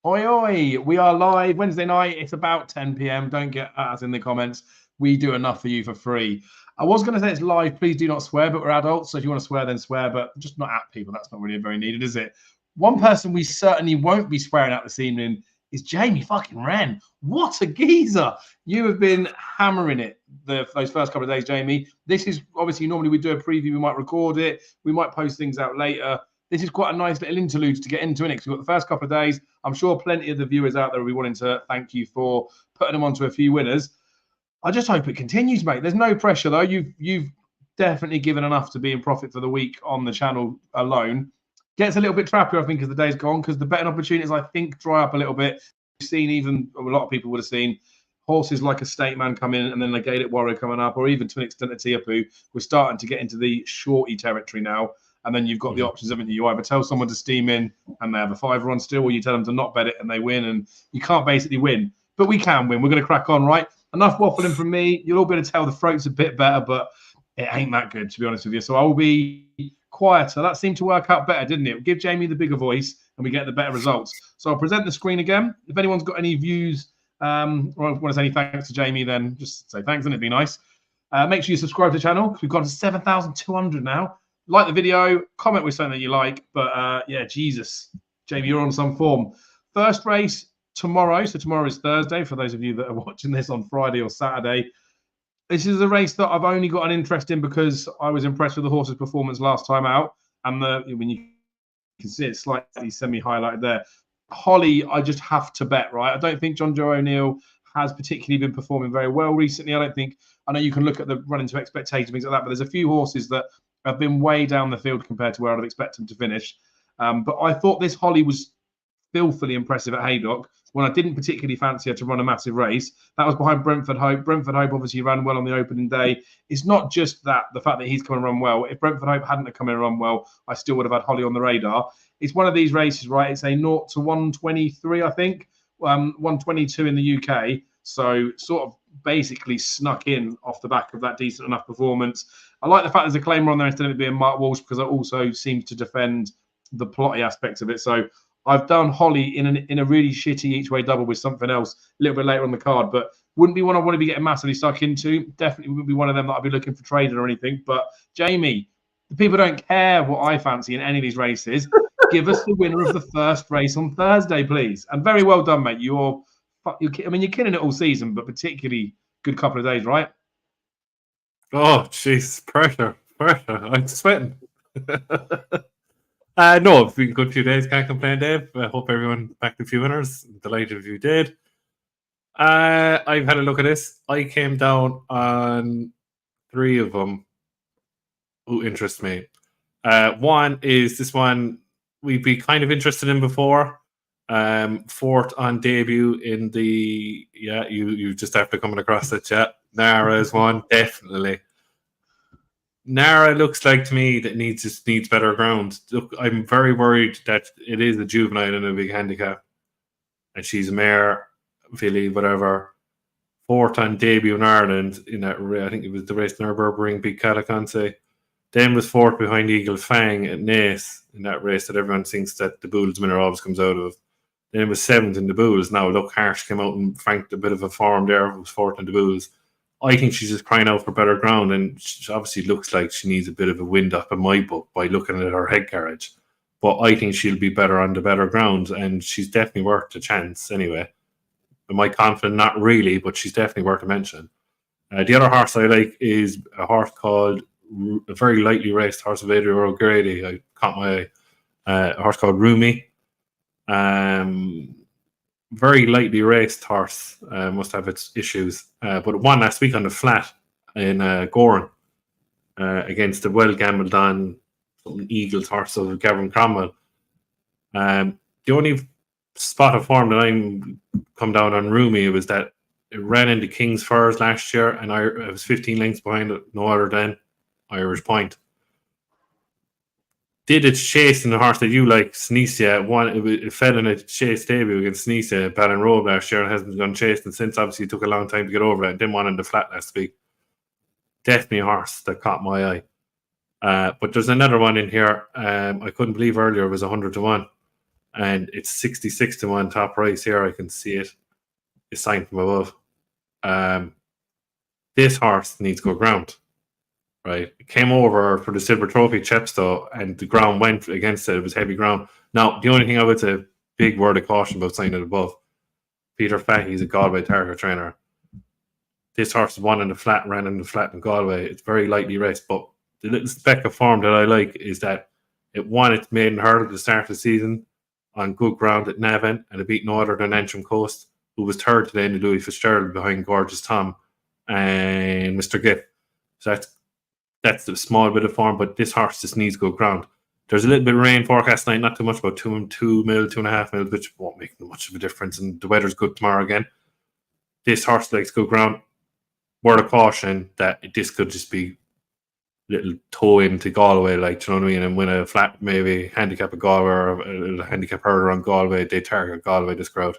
Oi, oi, we are live Wednesday night. It's about 10 p.m. Don't get at us in the comments. We do enough for you for free. I was going to say it's live. Please do not swear, but we're adults. So if you want to swear, then swear, but just not at people. That's not really very needed, is it? One person we certainly won't be swearing at this evening is Jamie fucking Wren. What a geezer. You have been hammering it those first couple of days, Jamie. This is obviously normally we do a preview. We might record it. We might post things out later. This is quite a nice little interlude to get into it because we've got the first couple of days. I'm sure plenty of the viewers out there will be wanting to thank you for putting them onto a few winners. I just hope it continues, mate. There's no pressure, though. You've definitely given enough to be in profit for the week on the channel alone. Gets a little bit trappier, I think, as the day's gone because the betting opportunities, I think, dry up a little bit. We've seen even a lot of people would have seen horses like a State Man come in and then the Gaelic Warrior coming up, or even to an extent a Tiapu. We're starting to get into the shorty territory now. And then you've got the options, haven't you? You either tell someone to steam in and they have a fiver on still, or you tell them to not bet it and they win. And you can't basically win. But we can win. We're going to crack on, right? Enough waffling from me. You'll all be able to tell the throat's a bit better, but it ain't that good, to be honest with you. So I will be quieter. That seemed to work out better, didn't it? We'll give Jamie the bigger voice and we get the better results. So I'll present the screen again. If anyone's got any views or want to say any thanks to Jamie, then just say thanks and it'd be nice. Make sure you subscribe to the channel because we've got to 7,200 now. Like the video, comment with something that you like. But yeah, Jesus, Jamie, you're on some form. First race tomorrow. So tomorrow is Thursday for those of you that are watching this on Friday or Saturday. This is a race that I've only got an interest in because I was impressed with the horse's performance last time out. And when you can see it slightly semi-highlighted there. Holly, I just have to bet, right? I don't think John Joe O'Neill has particularly been performing very well recently. I know you can look at the run into expectations, things like that, but there's a few horses that have been way down the field compared to where I'd expect them to finish. But I thought this Holly was filthily impressive at Haydock when I didn't particularly fancy her to run a massive race. That was behind Brentford Hope. Brentford Hope obviously ran well on the opening day. It's not just that, the fact that he's come and run well. If Brentford Hope hadn't come in and run well, I still would have had Holly on the radar. It's one of these races, right? It's a 0 to 123, I think, 122 in the UK. So sort of basically snuck in off the back of that decent enough performance. I like the fact there's a claimer on there instead of it being Mark Walsh because it also seems to defend the plotty aspects of it. So I've done Holly in a really shitty each way double with something else a little bit later on the card, but wouldn't be one I want to be getting massively stuck into. Definitely wouldn't be one of them that I'd be looking for trading or anything. But Jamie, the people don't care what I fancy in any of these races. Give us the winner of the first race on Thursday, please. And very well done, mate. You're killing it all season, but particularly good couple of days, right? Oh, jeez, pressure. I'm sweating. No, it's been a good few days. Can't complain, Dave. I hope everyone backed a few winners. Delighted if you did. I've had a look at this. I came down on 3 of them who interest me. One is this one we'd be kind of interested in before. Fourth on debut in the you just after coming across it, yeah. Nara is one, definitely. Nara looks like to me that needs better ground. Look, I'm very worried that it is a juvenile in a big handicap, and she's a mare, filly, whatever. Fourth on debut in Ireland in that I think it was the race near Berberine, Big Cataconse. Then was fourth behind Eagle Fang at Naas in that race that everyone thinks that the Bulls winner always comes out of. Then it was seventh in the Bulls. Now, look, Harsh came out and franked a bit of a form there. It was fourth in the Bulls. I think she's just crying out for better ground, and she obviously looks like she needs a bit of a wind up in my book by looking at her head carriage. But I think she'll be better on the better ground, and she's definitely worth a chance anyway. Am I confident? Not really, but she's definitely worth a mention. The other horse I like is a horse called, a very lightly raced horse of Adrian O'Grady. I caught my eye. A horse called Rumi. Very lightly raced horse, must have its issues. But it won last week on the flat in Goran against the well gambled on Eagles horse of Gavin Cromwell. The only spot of form that I'm come down on Rumi was that it ran into King's Furs last year, and it was 15 lengths behind it, no other than Irish Point. Did its chase in the horse that you like, Sneesia. It fell in a chase debut against Sneesia at Ballon Road last year and hasn't gone chasing since. Obviously, it took a long time to get over it and didn't want in the flat last week. Definitely a horse that caught my eye. But there's another one in here. I couldn't believe earlier it was 100 to 1. and it's 66 to 1 top price here. I can see it. It's signed from above. This horse needs to go ground. Right, it came over for the Silver Trophy Chepstow, and the ground went against it. It was heavy ground. Now, the only thing I would say, big word of caution about signing above. Peter Fahey's a Galway Target trainer. This horse won in the flat, ran in the flat in Galway. It's very lightly raced, but the little speck of form that I like is that it won its maiden hurdle at the start of the season on good ground at Navan, and it beat no other than Antrim Coast, who was third today in the Louis Fitzgerald behind Gorgeous Tom and Mr. Giff. So that's a small bit of form, but this horse just needs good ground. There's a little bit of rain forecast tonight, not too much, about 2 mil, 2.5 mil, which won't make much of a difference, and the weather's good tomorrow again. This horse likes good ground. Word of caution that this could just be little toe into Galway, like, do you know what I mean, and win a flat, maybe handicap a Galway or a handicap herder on Galway. They target Galway, this crowd.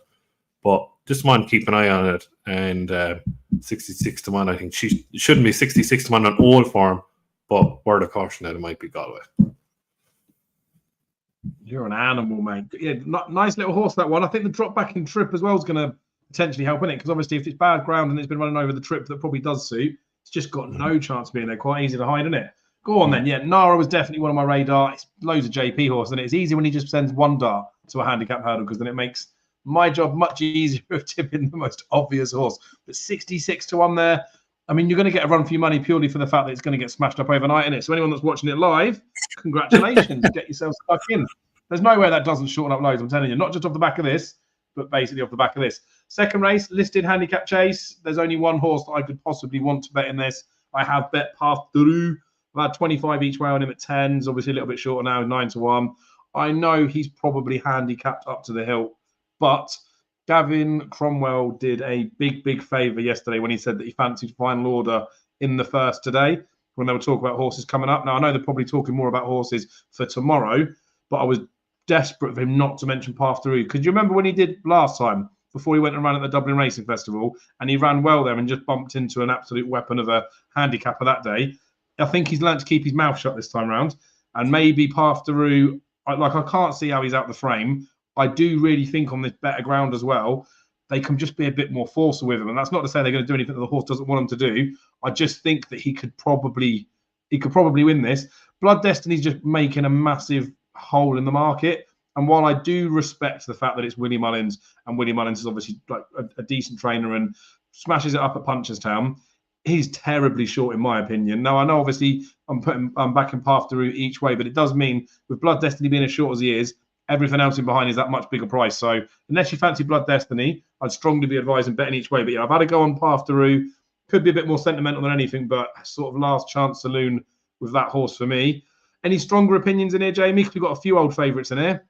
But just want to keep an eye on it. And 66 to 1, I think she shouldn't be 66 to 1 on all form, but word of caution that it might be Galway. You're an animal, mate. Yeah, nice little horse, that one. I think the drop back in trip as well is going to potentially help in it, because obviously if it's bad ground and it's been running over the trip, that probably does suit. It's just got no chance of being there. Quite easy to hide, isn't it? Go on then. Yeah, Nara was definitely one on my radar. It's loads of JP horse, and it's easy when he just sends one dart to a handicap hurdle, because then it makes my job much easier of tipping the most obvious horse. But 66 to 1 there. I mean, you're going to get a run for your money purely for the fact that it's going to get smashed up overnight, isn't it? So anyone that's watching it live, congratulations. Get yourself stuck in. There's no way that doesn't shorten up loads, I'm telling you. Not just off the back of this, but basically off the back of this. Second race, listed handicap chase. There's only one horse that I could possibly want to bet in this. I have bet Path Through. I've had 25 each way on him at 10s. Obviously a little bit shorter now, 9 to 1. I know he's probably handicapped up to the hilt, but Gavin Cromwell did a big favour yesterday when he said that he fancied final order in the first today, when they were talking about horses coming up. Now, I know they're probably talking more about horses for tomorrow, but I was desperate for him not to mention Path Through, because you remember when he did last time, before he went and ran at the Dublin Racing Festival, and he ran well there and just bumped into an absolute weapon of a handicapper that day. I think he's learned to keep his mouth shut this time round, and maybe Path Through, I can't see how he's out the frame. I do really think on this better ground as well, they can just be a bit more forceful with him. And that's not to say they're going to do anything that the horse doesn't want him to do. I just think that he could probably win this. Blood Destiny's just making a massive hole in the market. And while I do respect the fact that it's Willie Mullins, and Willie Mullins is obviously like a decent trainer and smashes it up at Punchestown, he's terribly short in my opinion. Now, I know obviously I'm backing Path Through each way, but it does mean with Blood Destiny being as short as he is, everything else in behind is that much bigger price. So unless you fancy Blood Destiny, I'd strongly be advising betting each way. But yeah, I've had to go on Path Through. Could be a bit more sentimental than anything, but sort of last chance saloon with that horse for me. Any stronger opinions in here, Jamie? Because we've got a few old favourites in here.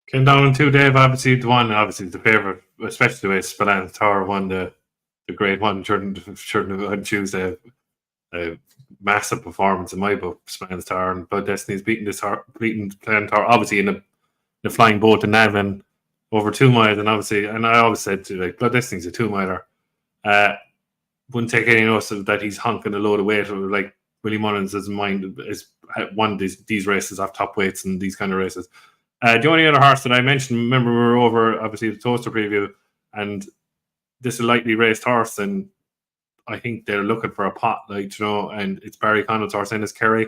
Came down on 2, Dave. Obviously, the one, obviously the favourite, especially the way Spillane Tower won the great one during on Tuesday. A massive performance in my book, Spillane Tower, and Blood Destiny's beating Spillane Tower, obviously in the flying boat to Navan over 2 miles, and obviously, and I always said to Blood Destiny's a 2 miler. Wouldn't take any notice of that he's honking a load of weight, or like Willie Mullins doesn't mind is won these races off top weights and these kind of races. The only other horse that I mentioned, remember we were over obviously the Toaster preview, and this is a lightly raced horse, and I think they're looking for a pot, like, you know, and it's Barry Connell's horse, Ennis Kerry.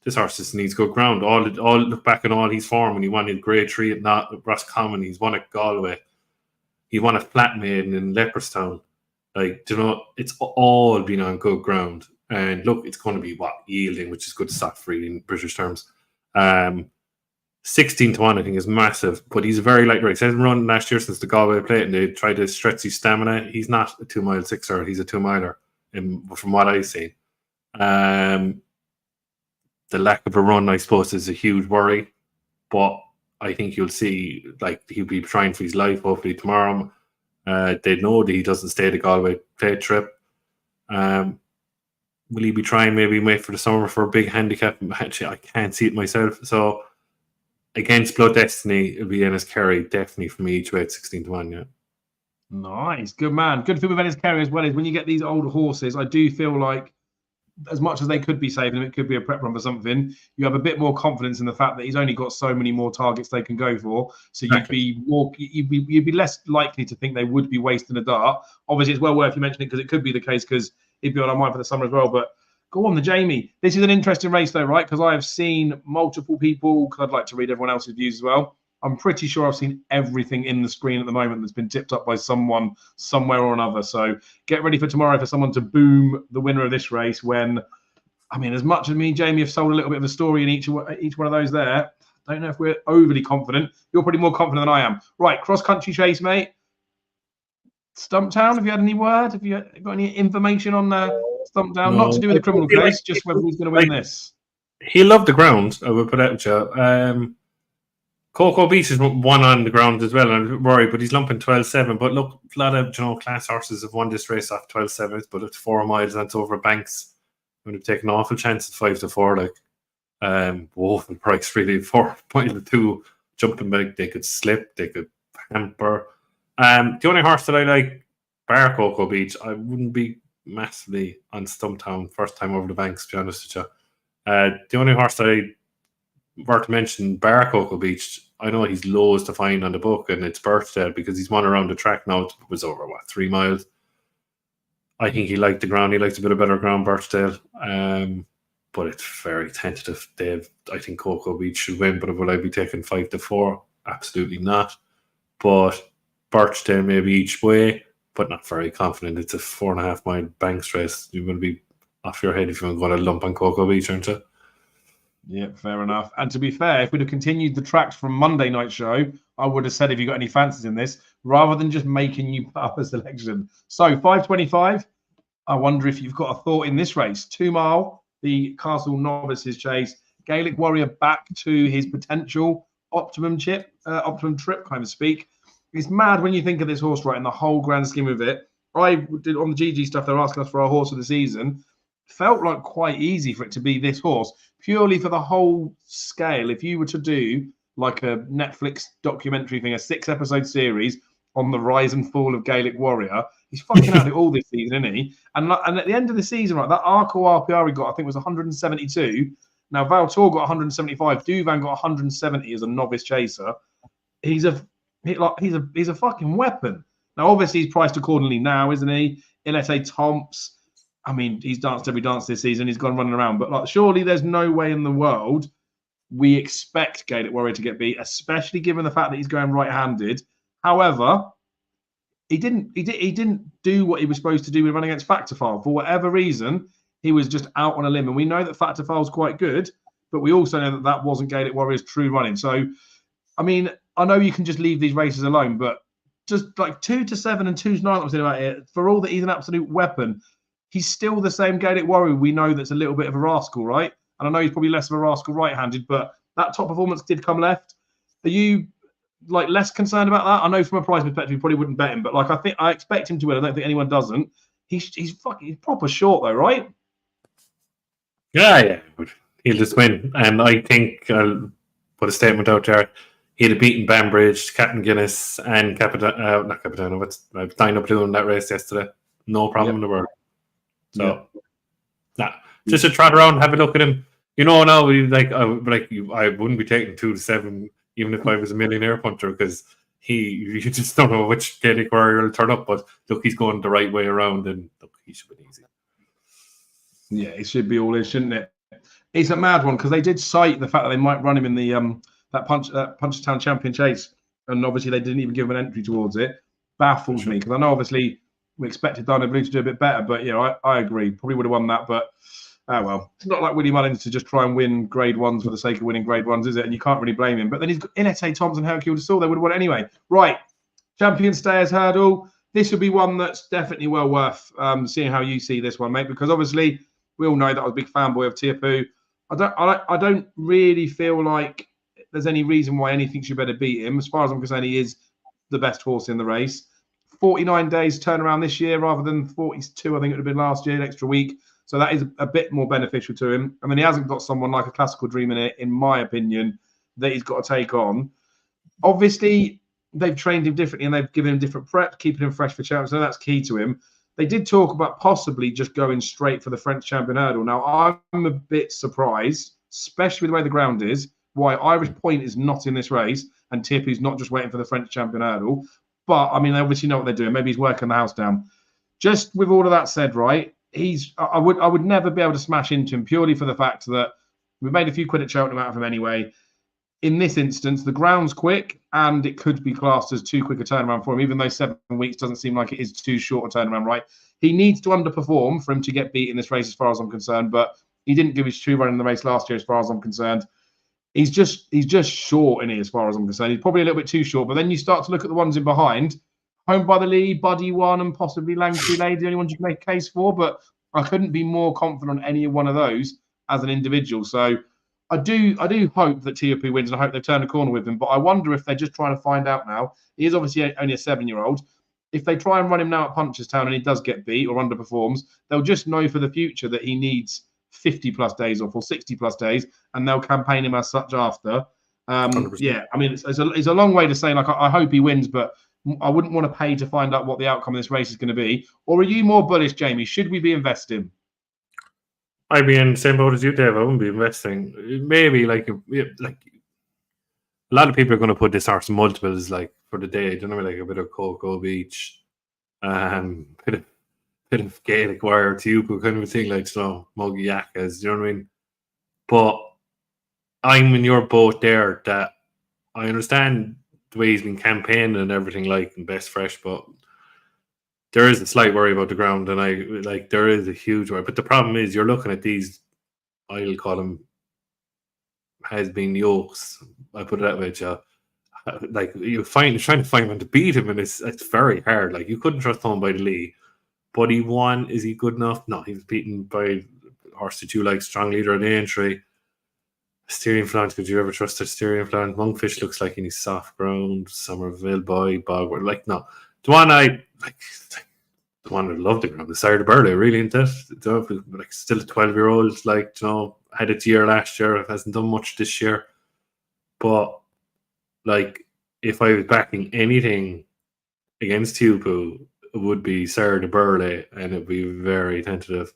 This horse just needs good ground. All look back at all his form when he won his grade 3 at Roscommon, he's won at Galway, he won a flat maiden in Leopardstown. Like, you know, it's all been on good ground. And look, it's going to be yielding, which is good stuff really in British terms. 16 to 1, I think, is massive, but he's a very light race. He hasn't run last year since the Galway plate, and they tried to stretch his stamina. He's not a 2 mile sixer, he's a 2 miler, from what I've seen. The lack of a run, I suppose, is a huge worry, but I think you'll see, like, he'll be trying for his life hopefully tomorrow. They know that he doesn't stay the Galway plate trip. Will he be trying maybe wait for the summer for a big handicap? Actually, I can't see it myself. So against Blood Destiny, it'll be Ennis Kerry, definitely for me each way at 16 to 1, yeah. Nice. Good man. Good thing with Ennis Kerry as well is when you get these older horses, I do feel like as much as they could be saving him, it could be a prep run for something. You have a bit more confidence in the fact that he's only got so many more targets they can go for. So you'd be less likely to think they would be wasting a dart. Obviously, it's well worth you mentioning it because it could be the case because he'd be on our mind for the summer as well. But go on, the Jamie. This is an interesting race though, right? Because I have seen multiple people, because I'd like to read everyone else's views as well. I'm pretty sure I've seen everything in the screen at the moment that's been tipped up by someone somewhere or another. So get ready for tomorrow for someone to boom the winner of this race when, I mean, as much as me and Jamie have sold a little bit of a story in each one of those there, I don't know if we're overly confident. You're probably more confident than I am. Right, cross-country chase, mate. Stumptown, have you had any word? Have you got any information on Stumptown? No. Not to do with the criminal case, just whether he's going to win this. He loved the ground, I would put out with you. Cocoa Beach is one on the ground as well, and I'm worried, but he's lumping 12.7. But look, a lot of class horses have won this race off 12.7, but it's 4 miles and it's over banks. Would have taken an awful chance at 5-4. Like, the price really 4.2 jumping back. They could slip, they could hamper. The only horse that I like, bar Cocoa Beach, I wouldn't be massively on Stumptown first time over the banks, to be honest with you. The only horse that I worth mentioning, bar Cocoa Beach, I know he's lowest to find on the book, and it's Birchdale because he's won around the track now. It was over 3 miles. I think he liked the ground. He likes a bit of better ground, Birchdale. But it's very tentative. I think Cocoa Beach should win, but will I be taking 5-4? Absolutely not. But Birchdale maybe each way, but not very confident. It's a 4.5 mile banks race. You're going to be off your head if you're going to lump on Cocoa Beach, aren't you? Yeah, fair enough. And to be fair, if we'd have continued the tracks from Monday night show, I would have said, have you got any fancies in this, rather than just making you put up a selection. So 5.25, I wonder if you've got a thought in this race. 2 mile, the Castle Novices chase. Gaelic Warrior back to his potential optimum trip, kind of speak. It's mad when you think of this horse, right, in the whole grand scheme of it. I did on the GG stuff, they're asking us for our horse of the season. Felt like quite easy for it to be this horse, purely for the whole scale. If you were to do like a Netflix documentary thing, a 6-episode series on the rise and fall of Gaelic Warrior, he's fucking out it all this season, isn't he? And at the end of the season, right, that Arco RPR he got, I think, was 172. Now Valtor got 175. Duvan got 170 as a novice chaser. He's a fucking weapon. Now, obviously, he's priced accordingly now, isn't he? Ilete Tomps. I mean, he's danced every dance this season. He's gone running around. But surely there's no way in the world we expect Gaelic Warrior to get beat, especially given the fact that he's going right-handed. However, he didn't do what he was supposed to do with running against Factorfile. For whatever reason, he was just out on a limb. And we know that Factorfile's quite good, but we also know that wasn't Gaelic Warrior's true running. So, I mean, I know you can just leave these races alone, but just like 2-7 and 2-9, I'm saying about it, for all that he's an absolute weapon, he's still the same Gaelic Warrior we know that's a little bit of a rascal, right? And I know he's probably less of a rascal right-handed, but that top performance did come left. Are you less concerned about that? I know from a price perspective, you probably wouldn't bet him, but I expect him to win. I don't think anyone doesn't. He's proper short though, right? Yeah, he'll just win. And I think I'll put a statement out there. He'd have beaten Banbridge, Captain Guinness, and Dino Blue in that race yesterday. No problem in the world. So, just to trot around, have a look at him. Now, I wouldn't be taking 2-7 even if I was a millionaire punter because you just don't know which Gaelic Warrior will turn up. But look, he's going the right way around, and look, he should be easy. Yeah, it should be all in, shouldn't it? It's a mad one because they did cite the fact that they might run him in the that Punchestown Champion Chase, and obviously they didn't even give him an entry towards it. Baffles me because I know obviously we expected Dino Blue to do a bit better, but I agree, probably would have won that, but well, it's not like Willie Mullins to just try and win Grade 1s for the sake of winning Grade 1s, is it? And you can't really blame him. But then he's got Ilete Thompson, Hercule de Saul, they would have won anyway. Right, Champion Stayers Hurdle. This would be one that's definitely well worth seeing how you see this one, mate, because obviously we all know that I was a big fanboy of Tiapu. I don't really feel like there's any reason why anything should better beat him. As far as I'm concerned, he is the best horse in the race. 49 days turnaround this year rather than 42, I think it would have been last year, an extra week. So that is a bit more beneficial to him. I mean, he hasn't got someone like a Classical Dream in it, in my opinion, that he's got to take on. Obviously, they've trained him differently and they've given him different prep, keeping him fresh for champions. So that's key to him. They did talk about possibly just going straight for the French champion hurdle. Now, I'm a bit surprised, especially with the way the ground is, why Irish Point is not in this race and Tippy's not just waiting for the French champion hurdle. But, I mean, they obviously know what they're doing. Maybe he's working the house down. Just with all of that said, right, I would never be able to smash into him purely for the fact that we made a few quid at Cheltenham out of him anyway. In this instance, the ground's quick and it could be classed as too quick a turnaround for him, even though 7 weeks doesn't seem like it is too short a turnaround, right? He needs to underperform for him to get beat in this race as far as I'm concerned, but he didn't give his true run in the race last year as far as I'm concerned. He's just short in it as far as I'm concerned. He's probably a little bit too short, but then you start to look at the ones in behind. Home by the Lead, Buddy One, and possibly Langtree Lady, the only ones you can make a case for, but I couldn't be more confident on any one of those as an individual. So I do hope that Tiapu wins, and I hope they've turned a corner with him. But I wonder if they're just trying to find out now. He is obviously only a 7-year-old. If they try and run him now at Punchestown and he does get beat or underperforms, they'll just know for the future that he needs 50-plus days off or 60-plus days, and they'll campaign him as such after. Yeah, I mean, it's a long way to say, like, I hope he wins, but I wouldn't want to pay to find out what the outcome of this race is going to be. Or are you more bullish, Jamie? Should we be investing? I'd be in the same boat as you, Dave. I wouldn't be investing. Maybe like a lot of people are going to put this horse in multiples, like for the day. Do you know, like a bit of Cocoa Beach, bit of Gaelic Wire, Tiupu kind of a thing, like, you know, Muggy Yakas. Do you know what I mean? But I'm in your boat there. That I understand the way he's been campaigning and everything, like, and best fresh, but there is a slight worry about the ground, and there is a huge worry. But the problem is, you're looking at these, I'll call them has-been yokes. I put it that way, Joe. Like, you're trying to find one to beat him, and it's very hard. Like, you couldn't trust home by the Lee. But he won. Is he good enough? No, he was beaten by horse that you like, strong leader in the entry. Styrian Flant, could you ever trust a Styrian Flant? Monkfish looks like he needs soft ground. Somerville Boy, Bogward. Like, no. The one I love the ground, the Sire de Burley, really, isn't it? Like, still a 12-year-old, like, you know, had its year last year, hasn't done much this year. But, like, if I was backing anything against Tiupu, it would be Sire de Burley, and it would be very tentative.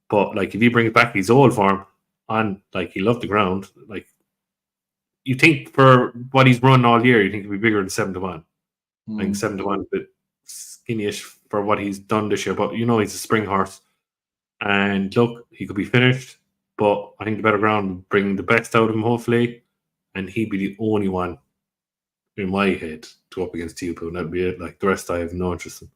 But, like, if he brings back his old form, and, like, he loved the ground, like, you think for what he's run all year, you think he'd be bigger than 7-1. I think 7-1 is a bit skinny-ish for what he's done this year, but you know he's a spring horse. And look, he could be finished, but I think the better ground would bring the best out of him, hopefully, and he'd be the only one in my head to go up against Tiupu, and that'd be it. Like, the rest I have no interest in.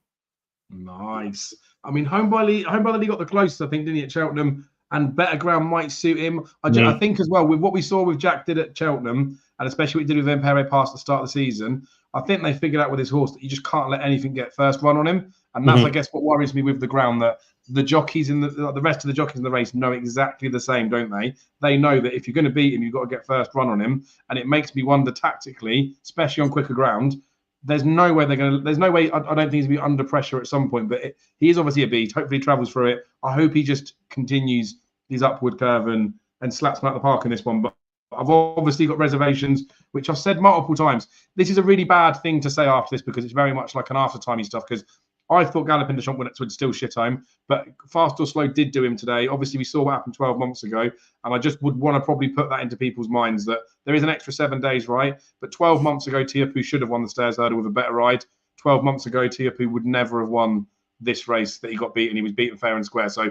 Nice. I mean, Home by the League got the closest, I think, didn't he, at Cheltenham? And better ground might suit him. I think as well, with what we saw with Jack did at Cheltenham, and especially what he did with Empire Pass at the start of the season, I think they figured out with his horse that you just can't let anything get first run on him. And that's, I guess, what worries me with the ground, that the jockeys in the rest of the jockeys in the race know exactly the same, don't they? They know that if you're going to beat him, you've got to get first run on him. And it makes me wonder tactically, especially on quicker ground, there's no way I don't think he's going to be under pressure at some point, but he is obviously a beast. Hopefully he travels through it. I hope he just continues his upward curve and slaps him out the park in this one. But I've obviously got reservations, which I've said multiple times. This is a really bad thing to say after this, because it's very much like an after-timey stuff, because I thought Galloping the Shop would still shit home, but Fast or Slow did do him today. Obviously, we saw what happened 12 months ago, and I just would want to probably put that into people's minds that there is an extra 7 days, right? But 12 months ago, Tiapu should have won the Stairs Hurdle with a better ride. 12 months ago, Tiapu would never have won this race that he got beaten. He was beaten fair and square. So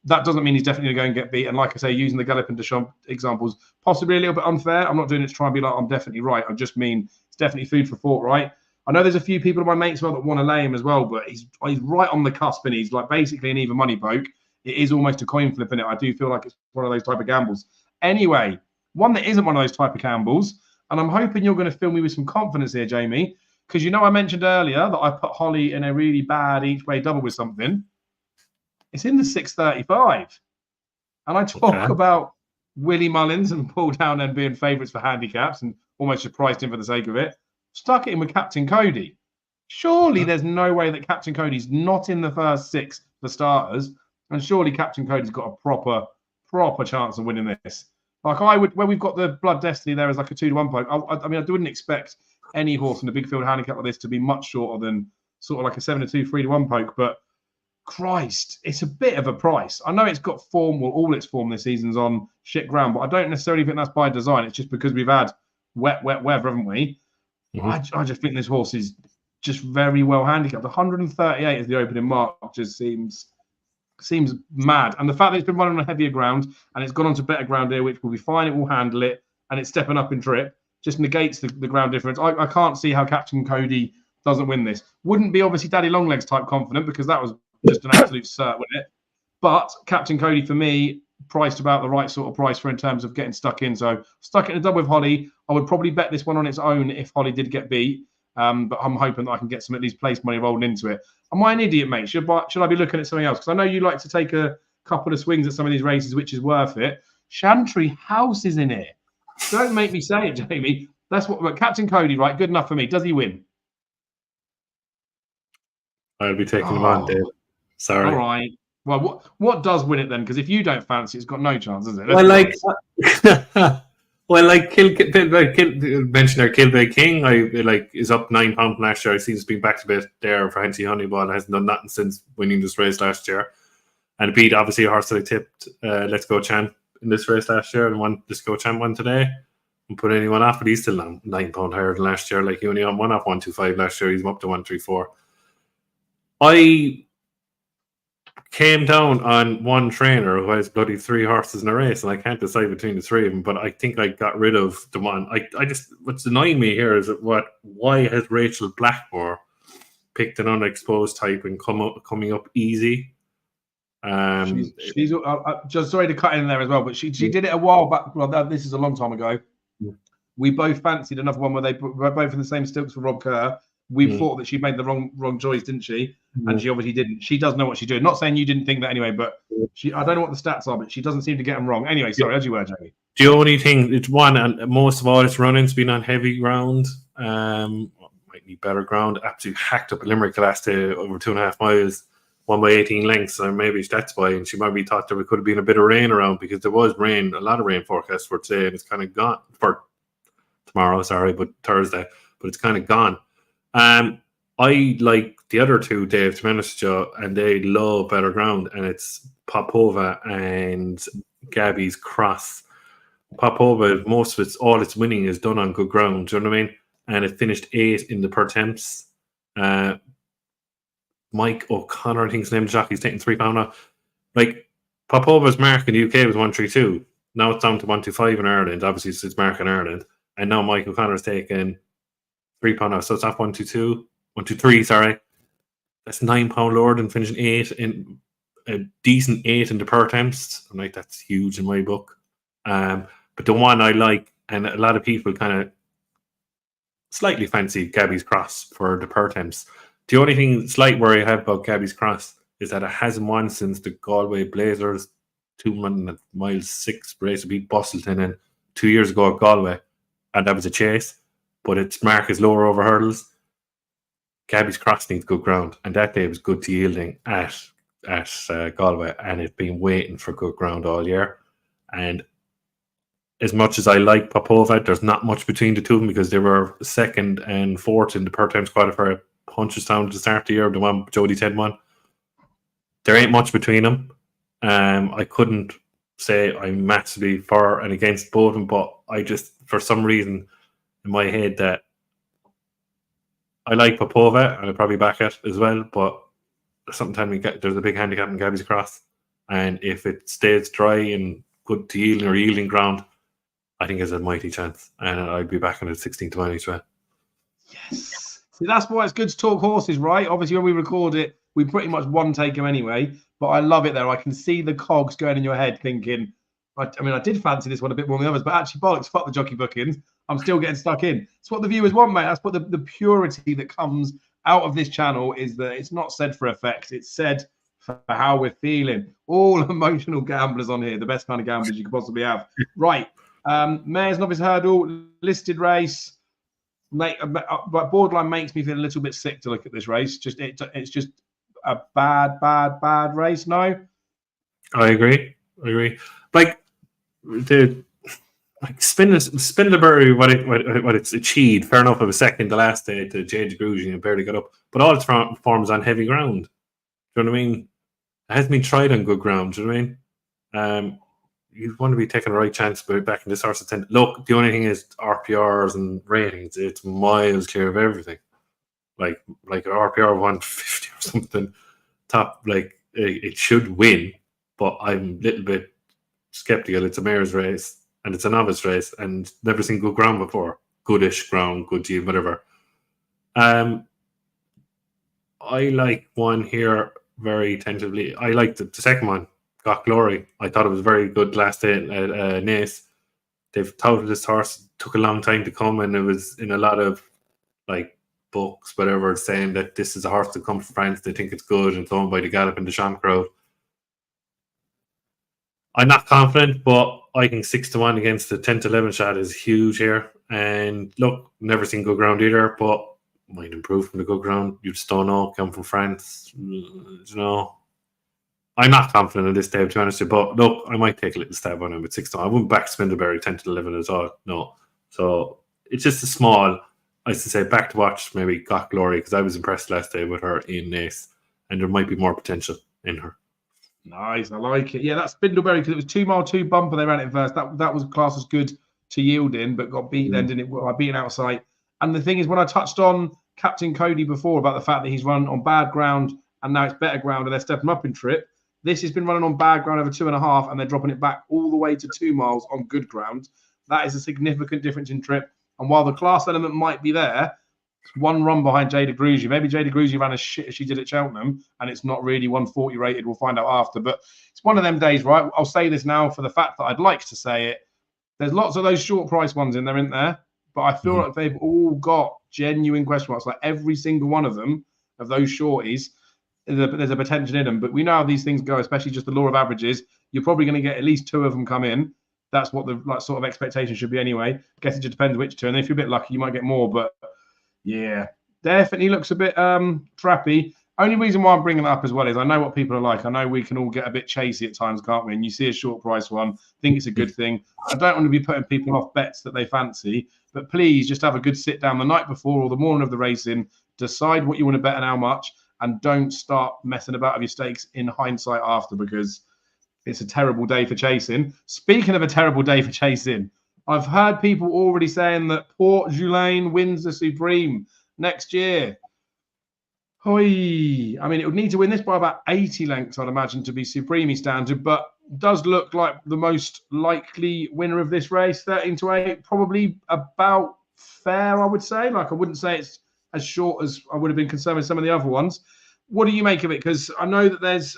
that doesn't mean he's definitely going to go and get beat. And like I say, using the Galloping de Champ examples, possibly a little bit unfair. I'm not doing it to try and be like, I'm definitely right. I just mean it's definitely food for thought, right? I know there's a few people of my mates well that want to lay him as well, but he's right on the cusp, and he's like basically an even money poke. It is almost a coin flip in it. I do feel like it's one of those type of gambles. Anyway, one that isn't one of those type of gambles, and I'm hoping you're going to fill me with some confidence here, Jamie, because you know I mentioned earlier that I put Holly in a really bad each way double with something. It's in the 635. And I talk about Willie Mullins and Paul Downend being favourites for handicaps and almost just priced in for the sake of it. Stuck it in with Captain Cody. Surely there's no way that Captain Cody's not in the first 6 for starters. And surely Captain Cody's got a proper chance of winning this. Like I would, when we've got the Blood Destiny there as like a 2-1 poke, I mean, I wouldn't expect any horse in a big field handicap like this to be much shorter than sort of like a 7-2, 3-1 poke. But Christ, it's a bit of a price. I know it's got form, well, all its form this season's on shit ground, but I don't necessarily think that's by design. It's just because we've had wet weather, haven't we? Mm-hmm. I just think this horse is just very well handicapped. 138 is the opening mark, just seems mad. And the fact that it's been running on heavier ground and it's gone on to better ground here, which will be fine, it will handle it, and it's stepping up in trip, just negates the ground difference. I can't see how Captain Cody doesn't win this. Wouldn't be obviously Daddy Longlegs type confident because that was just an absolute cert with it. But Captain Cody, for me, priced about the right sort of price for in terms of getting stuck in. So stuck in a double with Holly. I would probably bet this one on its own if Holly did get beat. But I'm hoping that I can get some at least place money rolled into it. Am I an idiot, mate? Should I be looking at something else? Because I know you like to take a couple of swings at some of these races, which is worth it. Chantry House is in it. Don't make me say it, Jamie. That's what Captain Cody, right? Good enough for me. Does he win? I'll be taking him on, Dave. Sorry. All right. Well, what does win it then? Because if you don't fancy, it's got no chance, is it? Mentioned our Kilbay King. Is up £9 from last year. I see it's been back to bit there for Henty Honeyball. Hasn't done nothing since winning this race last year, and beat obviously a horse that I tipped Let's Go Champ in this race last year, and won Let's Go Champ one today. And put anyone off, but he's still £9 higher than last year. Like he only on one off 125 last year. He's up to 134. I came down on one trainer who has bloody 3 horses in a race, and I can't decide between the 3 of them. But I think I got rid of the one. I just what's annoying me here is that why has Rachel Blackmore picked an unexposed type and coming up easy? She's just sorry to cut in there as well, but she did it a while back. Well, this is a long time ago. We both fancied another one where they were both in the same stilts for Rob Kerr. We thought that she made the wrong choice, didn't she? And she obviously didn't. She does know what she's doing. Not saying you didn't think that anyway, but I don't know what the stats are, but she doesn't seem to get them wrong. Anyway, sorry, as you were, Jamie. The only thing, it's one, and most of all, its running's been on heavy ground. Might need better ground. Absolutely hacked up a Limerick last day over 2.5 miles, 1 by 18 lengths. And maybe that's why. And she might be thought there could have been a bit of rain around because there was rain, a lot of rain forecast for today, and it's kind of gone for tomorrow. Sorry, but Thursday, but it's kind of gone. I like the other 2, Dave, to be honest with you, and they love better ground, and it's Popova and Gabby's Cross. Popova, most of all its winning is done on good ground, do you know what I mean? And it finished 8 in the per temps. Mike O'Connor, I think his name is jockey's taking £3 now. Like, Popova's mark in the UK was 132. Now it's down to 125 in Ireland. Obviously, it's mark in Ireland. And now Mike O'Connor's taking £3 now. So it's off 123, sorry. That's £9 lower than finishing 8 in a decent 8 in the per temps. I'm like, that's huge in my book. But the one I like, and a lot of people kind of slightly fancy Gabby's Cross for the per temps. The only thing slight worry I have about Gabby's Cross is that it hasn't won since the Galway Blazers 2 miles 6 race to beat Bustleton in 2 years ago at Galway, and that was a chase. But its mark is lower over hurdles. Gabby's Cross needs good ground, and that day was good to yielding at Galway, and it's been waiting for good ground all year. And as much as I like Popova, there's not much between the 2 of them because they were 2nd and 4th in the per times qualifier at Punchestown at the start of the year, the one Jody Ted won. There ain't much between them. I couldn't say I'm massively for and against both of them, but I just, for some reason in my head, that I like Popova and I'll probably back it as well, but sometimes there's a big handicap in Gabby's Cross, and if it stays dry and good to yielding or yielding ground, I think there's a mighty chance, and I'd be back on it 16-20 as well. Yes. See, that's why it's good to talk horses, right? Obviously, when we record it, we pretty much one take them anyway, but I love it there. I can see the cogs going in your head thinking, I did fancy this one a bit more than the others, but actually, bollocks, fuck the jockey bookings. I'm still getting stuck in. It's what the viewers want, mate. That's what the purity that comes out of this channel is, that it's not said for effect. It's said for how we're feeling. All emotional gamblers on here, the best kind of gamblers you could possibly have. Right. Mayor's Novice Hurdle, listed race. But borderline makes me feel a little bit sick to look at this race. It's just a bad race. No, I agree. Like Spindlebury, what it's achieved. Fair enough, it was second the last day to Jade Grugy and barely got up. But all its forms on heavy ground. Do you know what I mean? It hasn't been tried on good ground. Do you know what I mean? You want to be taking the right chance by backing this horse. Look, the only thing is RPRs and ratings. It's miles clear of everything. Like RPR 150 or something. Top, like it should win, but I'm a little bit skeptical. It's a mare's race and it's a novice race, and never seen good ground before. Goodish ground, good team, whatever. I like one here very tentatively. I like the second one, Got Glory. I thought it was very good last day at Naas. They've touted this horse. Took a long time to come, and it was in a lot of like books, whatever, saying that this is a horse to come from France. They think it's good, and thrown by the Gallop and the Sham crowd. I'm not confident, but I think 6-1 against the 10-11 shot is huge here. And look, never seen good ground either, but might improve from the good ground. You just don't know. Come from France, you know. I'm not confident in this day, to be honest with you, but look, I might take a little stab on him at 6-1. I wouldn't back Spindleberry 10-11 at all. No. So it's just a small, I used to say, back to watch, maybe Got Glory, because I was impressed last day with her in Naas, and there might be more potential in her. Nice, I like it. Yeah, that's Spindleberry, because it was 2 mile 2 bumper. They ran it first. That was class as good to yield in, but got beat then, didn't it? Well, I beaten outside. And the thing is, when I touched on Captain Cody before about the fact that he's run on bad ground and now it's better ground and they're stepping up in trip, this has been running on bad ground over 2.5 and they're dropping it back all the way to 2 miles on good ground. That is a significant difference in trip. And while the class element might be there, it's 1 run behind Jada Grugy. Maybe Jada Grugy ran as shit as she did at Cheltenham and it's not really 140 rated. We'll find out after. But it's one of them days, right? I'll say this now for the fact that I'd like to say it. There's lots of those short price ones in there, isn't there? But I feel like they've all got genuine question marks. Like every single one of them, of those shorties, there's a potential in them. But we know how these things go, especially just the law of averages. You're probably going to get at least 2 of them come in. That's what the sort of expectation should be anyway. I guess it just depends which two. And if you're a bit lucky, you might get more. But yeah, definitely looks a bit trappy. Only reason why I'm bringing it up as well is I know what people are like. I know we can all get a bit chasey at times, can't we? And you see a short price one, think it's a good thing. I don't want to be putting people off bets that they fancy, but please just have a good sit down the night before or the morning of the racing, decide what you want to bet and how much, and don't start messing about with your stakes in hindsight after, because it's a terrible day for chasing. Speaking of a terrible day for chasing, I've heard people already saying that Port Julien wins the Supreme next year. Hoi. I mean, it would need to win this by about 80 lengths, I'd imagine, to be Supreme standard, but does look like the most likely winner of this race. 13-8, probably about fair, I would say. Like, I wouldn't say it's as short as I would have been concerned with some of the other ones. What do you make of it? Because I know that there's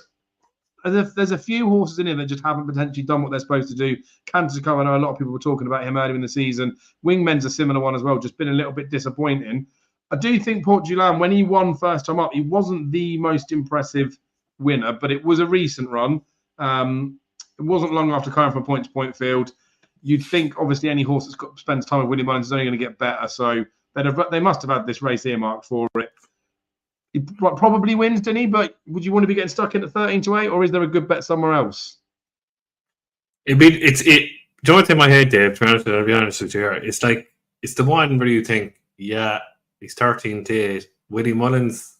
a few horses in here that just haven't potentially done what they're supposed to do. Canter's, I know a lot of people were talking about him earlier in the season. Wingman's a similar one as well, just been a little bit disappointing. I do think Port Julien, when he won first time up, he wasn't the most impressive winner, but it was a recent run. It wasn't long after coming from point to point field. You'd think, obviously, any horse that spends time with Willie Mullins is only going to get better. So they must have had this race earmarked for it. He probably wins, didn't he? But would you want to be getting stuck in at 13-8, or is there a good bet somewhere else? Do you know what's in my head, Dave? I'll be honest with you. It's like it's the one where you think, yeah, he's 13-8. Willie Mullins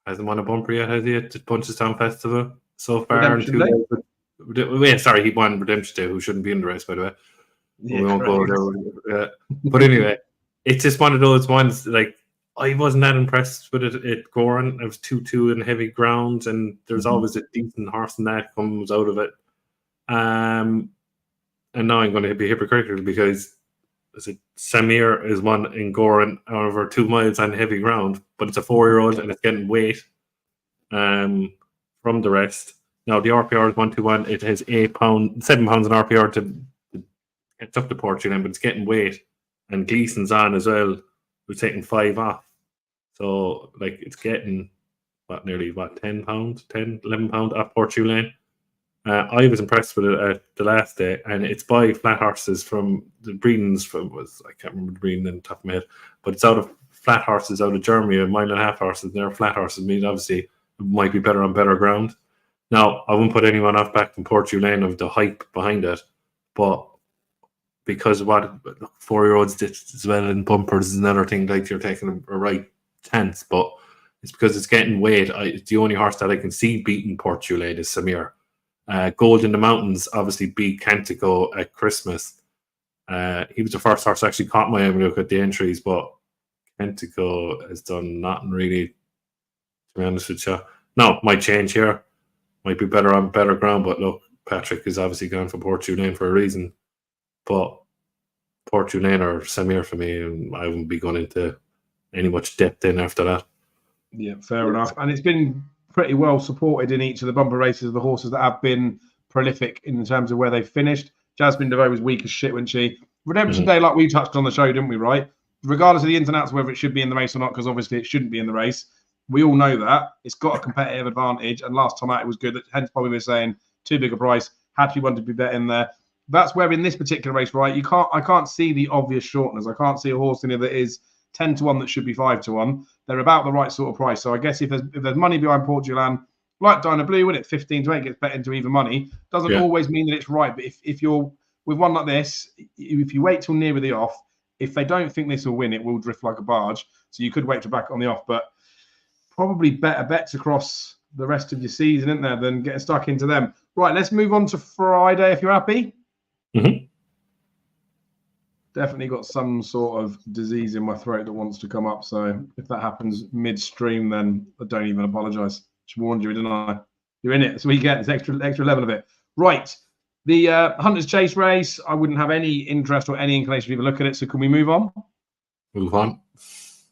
hasn't won a bumper yet, has he? At the Punchestown Festival so far. He won Redemption Day, who shouldn't be in the race, by the way. Yeah, we won't go there. But anyway, it's just one of those ones. Like, I wasn't that impressed with it at Goran. It was 2-2 in heavy ground, and there's always a decent horse in that comes out of it. And now I'm going to be hypocritical because Samir is one in Goran over 2 miles on heavy ground, but it's a 4-year-old and it's getting weight from the rest. Now the RPR is 121. It has 7 pounds in RPR to catch up to Port Julien, but it's getting weight, and Gleason's on as well. We're taking 5 off. So, like, it's getting, nearly 10 pounds, 10, 11 pounds off Port Julien. I was impressed with it at the last day, and it's by flat horses from the breedings I can't remember the breeding in the top of my head, but it's out of flat horses out of Germany, 1.5 mile horses. They're flat horses, mean obviously it might be better on better ground. Now, I wouldn't put anyone off back from Port Julien of the hype behind it, but because what 4-year-olds did as well in bumpers is another thing, like you're taking a right chance, but It's because it's getting weight. It's the only horse that I can see beating Portugal is Samir. Gold in the Mountains obviously beat Cantico at Christmas. He was the first horse that actually caught my eye when I look at the entries, but Cantico has done nothing really, to be honest with you. No, might change here. Might be better on better ground, but look, Patrick is obviously gone for Portugal for a reason. But Portugal or Samir for me, and I wouldn't be going into any much depth in after that. Yeah, fair enough. And it's been pretty well supported in each of the bumper races of the horses that have been prolific in terms of where they've finished. Jasmine DeVoe was weak as shit, wasn't she? Redemption Day, like we touched on the show, didn't we, right? Regardless of the ins and outs, whether it should be in the race or not, because obviously it shouldn't be in the race. We all know that. It's got a competitive advantage, and last time out it was good. Hence probably we're saying too big a price, had to be one to be bet in there. That's where in this particular race, right, I can't see the obvious shorteners. I can't see a horse in here that is 10 to 1 that should be 5 to 1. They're about the right sort of price. So I guess if there's money behind Portugal, like Dyna Blue, when it 15 to 8 gets bet into even money, doesn't always mean that it's right. But if you're with one like this, if you wait till near the off, if they don't think this will win, it will drift like a barge. So you could wait to back on the off, but probably better bets across the rest of your season, isn't there, than getting stuck into them. Right, let's move on to Friday if you're happy. Definitely got some sort of disease in my throat that wants to come up. So if that happens midstream, then I don't even apologise. Just warned you, didn't I? You're in it. That's what you get. It's extra level of it. Right. The Hunter's Chase race, I wouldn't have any interest or any inclination to even look at it. So can we move on? Move on.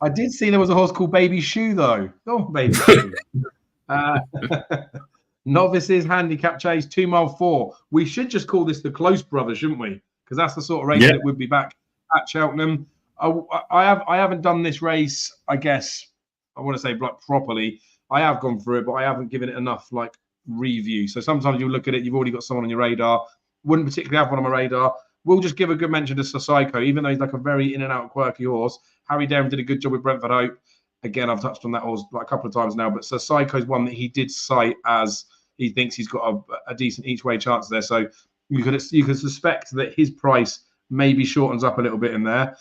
I did see there was a horse called Baby Shoe, though. Oh, Baby Shoe. Novices Handicap Chase, 2 mile 4. We should just call this the Close Brothers, shouldn't we? Because that's the sort of race that would be back at Cheltenham. I haven't done this race, I guess, I want to say like properly. I have gone through it, but I haven't given it enough like review. So sometimes you look at it, you've already got someone on your radar. Wouldn't particularly have one on my radar. We'll just give a good mention to Psycho, even though he's like a very in and out quirky horse. Harry Derham did a good job with Brentford Hope. Again, I've touched on that horse like a couple of times now, but Psycho is one that he did cite as he thinks he's got a decent each way chance there. So you could suspect that his price maybe shortens up a little bit in there.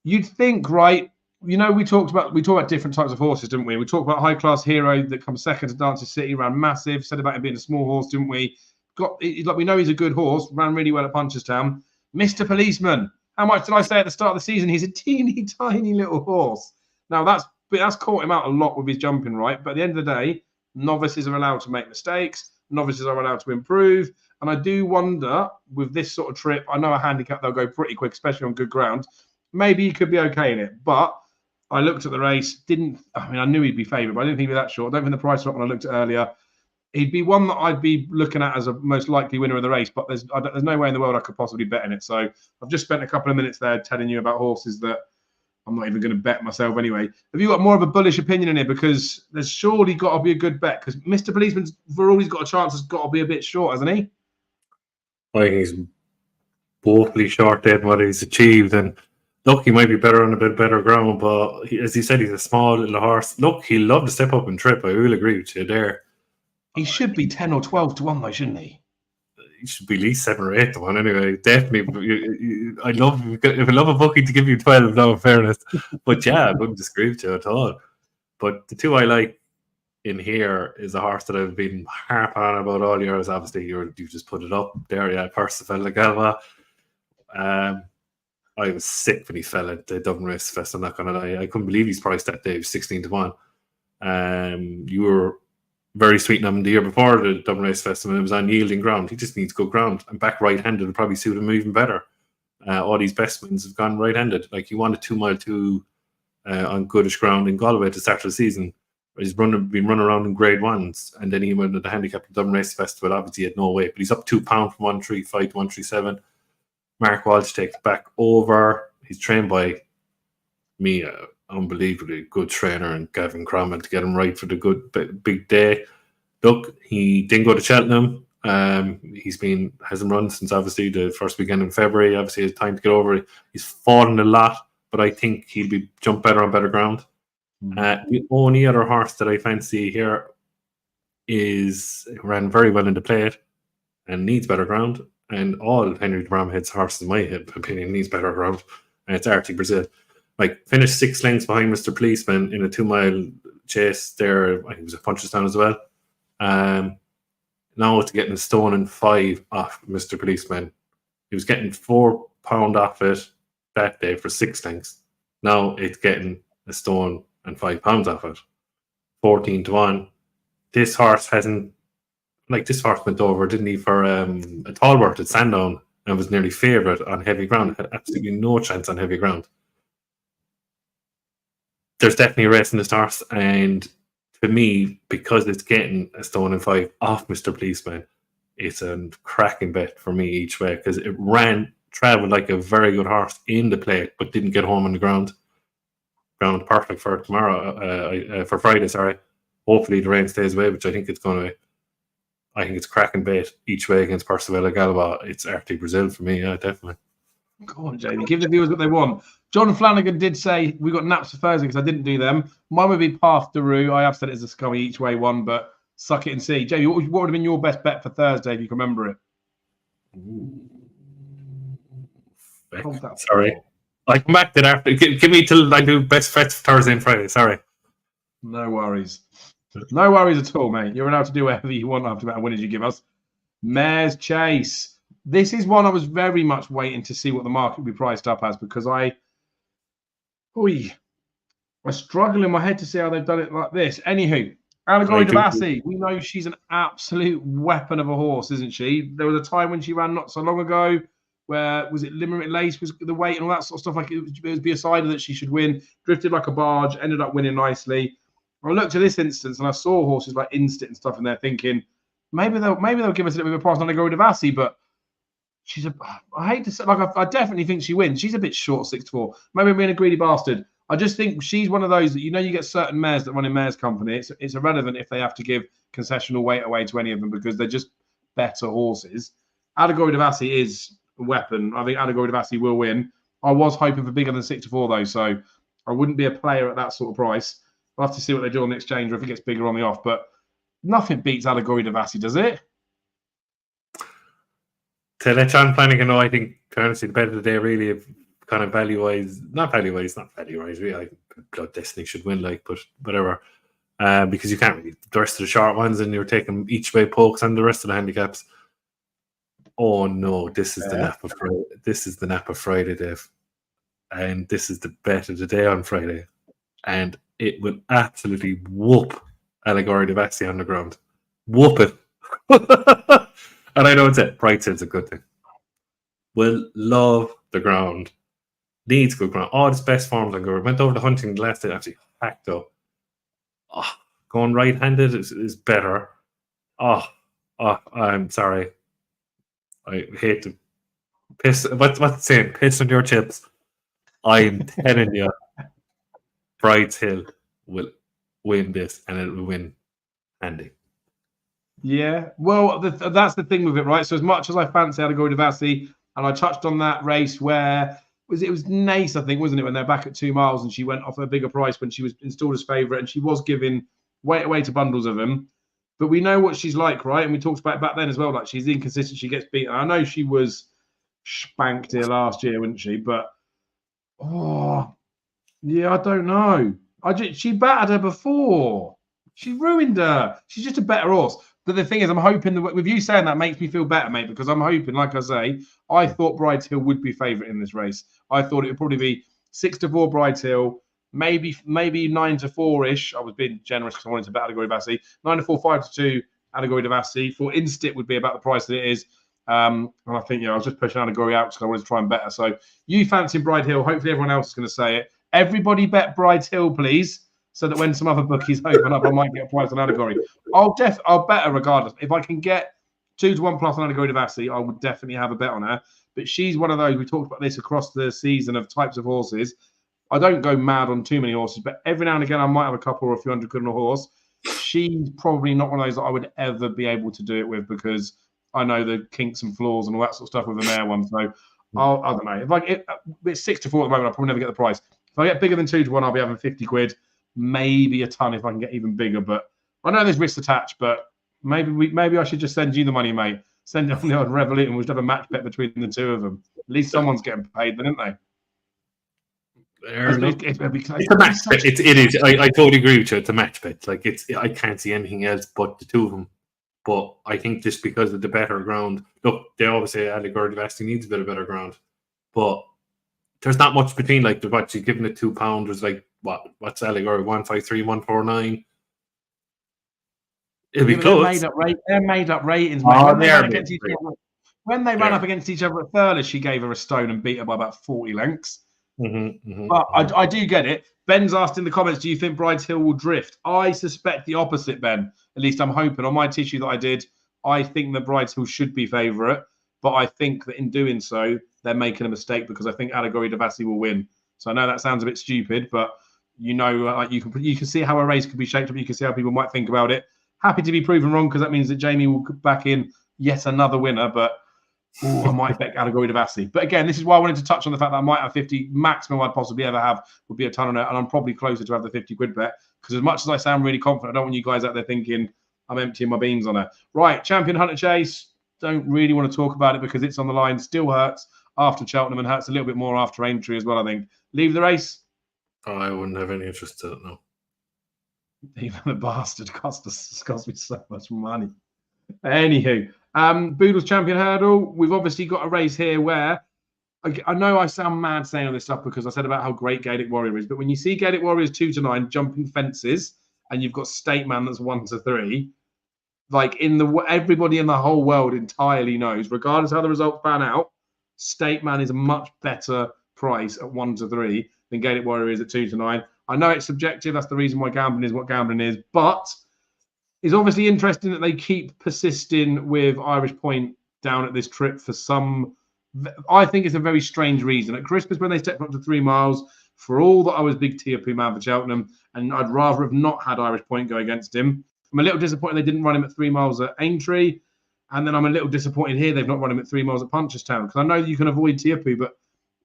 You'd think, right? You know, we talked about different types of horses, didn't we? We talked about High Class Hero that comes second to Dancer City, ran massive. Said about him being a small horse, didn't we? Like we know he's a good horse, ran really well at Punchestown. Mr. Policeman, how much did I say at the start of the season? He's a teeny tiny little horse. Now that's caught him out a lot with his jumping, right? But at the end of the day, novices are allowed to make mistakes. Novices are allowed to improve. And I do wonder with this sort of trip, I know a handicap they'll go pretty quick, especially on good ground. Maybe he could be okay in it. But I looked at the race, I knew he'd be favoured, but I didn't think he'd be that short. I don't think the price dropped when I looked at it earlier. He'd be one that I'd be looking at as a most likely winner of the race, but there's no way in the world I could possibly bet in it. So I've just spent a couple of minutes there telling you about horses that I'm not even going to bet myself anyway. Have you got more of a bullish opinion in it? Because there's surely got to be a good bet. Because Mr. Policeman's, for all he's got a chance, has got to be a bit short, hasn't he? I think he's woefully short than what he's achieved. And look, he might be better on a bit better ground, but as he said, he's a small little horse. Look, he'll love to step up and trip. I will agree with you there. He should be 10 or 12 to 1, though, shouldn't he? He should be at least 7 or 8 to 1 anyway. Definitely. I love a bookie to give you 12, now in fairness. But yeah, I wouldn't disagree with you at all. But the two I like in here is a horse that I've been harping on about all years. Obviously, you just put it up there, yeah, Percival Galva. I was sick when he fell at the Dublin Race Fest. I'm not going to lie. I couldn't believe he's priced that day. He was 16 to 1. You were very sweet on him the year before the Dublin Race Festival. It was on yielding ground. He just needs good ground. And back right-handed would probably suit him even better. All these best ones have gone right-handed. Like, he won a 2 mile 2 on goodish ground in Galway at the start of the season. He's been running around in grade ones, and then he went to the Handicap at the Dublin Race Festival. Obviously, he had no weight, but he's up £2 from 135 to 137. Mark Walsh takes it back over. He's trained by me, unbelievably good trainer, and Gavin Cromwell to get him right for the good big day. Look, he didn't go to Cheltenham. Hasn't run since obviously the first weekend in February. Obviously, he has time to get over it. He's fallen a lot, but I think he'll be jump better on better ground. The only other horse that I fancy here ran very well into plate and needs better ground. And all Henry de Bromhead's horses, in my opinion, needs better ground. And it's Arctic Brazil. Like, finished 6 lengths behind Mr. Policeman in a 2 mile chase there. I think it was a Punchestown as well. Now it's getting a stone and 5 off Mr. Policeman. He was getting £4 off it that day for 6 lengths. Now it's getting a stone and £5 off it. 14-1. This horse hasn't, this horse went over, didn't he, for a Talbot at Sandown and was nearly favourite on heavy ground. Had absolutely no chance on heavy ground. There's definitely a race in this horse, and to me, because it's getting a stone and 5 off Mr. Policeman, it's a cracking bet for me each way because it travelled like a very good horse in the play, but didn't get home on the ground. Ground perfect for tomorrow, for Friday, sorry. Hopefully the rain stays away, which I think it's going to. I think it's cracking bait each way against Percival Galba. It's Arctic Brazil for me, yeah, definitely. Go on, Jamie. Give the viewers what they want. John Flanagan did say we got naps for Thursday because I didn't do them. Mine would be Path de Rue. I have said it as a scummy each way one, but suck it and see. Jamie, what would have been your best bet for Thursday if you can remember it? Sorry. I come back to that after. Give me till I do best bets for Thursday and Friday. Sorry. No worries. No worries at all, mate. You're allowed to do whatever you want after that winners you give us. Mares Chase. This is one I was very much waiting to see what the market would be priced up as because I struggle in my head to see how they've done it like this. Anywho, Allegory Devassi, we know she's an absolute weapon of a horse, isn't she? There was a time when she ran not so long ago where, was it Limerick Lace was the weight and all that sort of stuff, like it was be a side that she should win, drifted like a barge, ended up winning nicely. I looked at this instance and I saw horses like Instant and stuff in there thinking, maybe they'll give us a little bit of a price on Allegory Devassi, but I hate to say, I definitely think she wins. She's a bit short, 6-4. Maybe I'm being a greedy bastard. I just think she's one of those that, you get certain mares that run in Mares Company. It's irrelevant if they have to give concessional weight away to any of them because they're just better horses. Allegory Devassi is a weapon. I think Allegory Devassi will win. I was hoping for bigger than 6-4 though, so I wouldn't be a player at that sort of price. I'll have to see what they do on the exchange or if it gets bigger on the off, but nothing beats Allegory Devassi, does it? To let John Flanagan know, I think, honestly, the bet of the day really, kind of value-wise, not value-wise, really, I think Blood Destiny should win, but whatever. Because you can't really, the rest of the short ones, and you're taking each way pokes on the rest of the handicaps. Oh no, this is the Napa Friday. This is the Napa Friday, Dave. And this is the bet of the day on Friday. And it will absolutely whoop Allegory Devassi on the ground. Whoop it. And I know it's it. Bright Hill's a good thing. Will love the ground. Needs good ground. All its best forms on good. Went over to hunting the last day. Actually hacked up. Going right-handed is better. I'm sorry. I hate to piss. What's the saying? Piss on your chips. I'm telling you, Bright Hill will win this, and it will win handy. Yeah, well, that's the thing with it, right? So as much as I fancy Allegory Devassi, and I touched on that race where it was Nace, I think, wasn't it, when they're back at 2 miles and she went off a bigger price when she was installed as favourite and she was giving weight away to bundles of them. But we know what she's like, right? And we talked about it back then as well. Like, she's inconsistent, she gets beaten. I know she was spanked here last year, wasn't she? But yeah, I don't know. She battered her before. She ruined her. She's just a better horse. But the thing is, I'm hoping that with you saying that makes me feel better, mate, because I'm hoping, like I say, I thought Bright Hill would be favourite in this race. I thought it would probably be 6-4 Bright Hill, maybe 9-4-ish. I was being generous because I wanted to bet Allegory Devassi. 9-4, 5-2 Allegory Devassi. For Instit would be about the price that it is. And I think, I was just pushing Allegory out because I wanted to try and bet her. So you fancy Bright Hill. Hopefully everyone else is going to say it. Everybody bet Bright Hill, please, so that when some other bookies open up, I might get a price on Allegory. I'll bet her regardless. If I can get 2-1 plus on Allegory Devassi, I would definitely have a bet on her. But she's one of those, we talked about this across the season of types of horses. I don't go mad on too many horses, but every now and again I might have a couple or a few hundred quid on a horse. She's probably not one of those that I would ever be able to do it with because I know the kinks and flaws and all that sort of stuff with the mare one. So I don't know. If it's 6-4 at the moment, I'll probably never get the price. If I get bigger than 2-1, I'll be having 50 quid, maybe a ton if I can get even bigger. But I know there's risks attached, but maybe I should just send you the money, mate. Send it on the odd Revolut and we'll just have a match bet between the two of them. At least someone's getting paid, then, isn't they? It'll be close. It's a match bet. It is. I totally agree with you. It's a match bet. Like I can't see anything else but the two of them. But I think just because of the better ground, look, they always say Allegor Devasti needs a bit of better ground, but there's not much between. Like the what you giving it £2. There's like what's Allegor 153, 149. It'll be close. They're made up ratings. When they ran up against each other at Thurles, she gave her a stone and beat her by about 40 lengths. But I do get it. Ben's asked in the comments, do you think Brides Hill will drift? I suspect the opposite, Ben. At least I'm hoping. On my tissue that I did, I think that Brides Hill should be favourite. But I think that in doing so, they're making a mistake because I think Allegory Devassi will win. So I know that sounds a bit stupid, but you know, like you can see how a race could be shaped up. You can see how people might think about it. Happy to be proven wrong because that means that Jamie will back in yet another winner. But I might bet Allegory Devassi. But again, this is why I wanted to touch on the fact that I might have 50. Maximum I'd possibly ever have would be a ton on it, and I'm probably closer to have the 50 quid bet because as much as I sound really confident, I don't want you guys out there thinking I'm emptying my beans on it. Right, Champion Hunter Chase. Don't really want to talk about it because it's on the line. Still hurts after Cheltenham and hurts a little bit more after Aintree as well, I think. Leave the race. I wouldn't have any interest in it, no. Even the bastard cost me so much money. Anywho, Boodle's Champion Hurdle. We've obviously got a race here where I know I sound mad saying all this stuff because I said about how great Gaelic Warrior is, but when you see Gaelic Warriors 2 to 9 jumping fences and you've got State Man that's 1 to 3, like everybody in the whole world entirely knows, regardless of how the results pan out, State Man is a much better price at 1 to 3 than Gaelic Warrior is at 2 to 9. I know it's subjective. That's the reason why gambling is what gambling is. But it's obviously interesting that they keep persisting with Irish Point down at this trip for some... I think it's a very strange reason. At Christmas, when they stepped up to 3 miles, for all that I was big Tiapu man for Cheltenham, and I'd rather have not had Irish Point go against him. I'm a little disappointed they didn't run him at 3 miles at Aintree. And then I'm a little disappointed here they've not run him at 3 miles at Punchestown. Because I know you can avoid Tiapu, but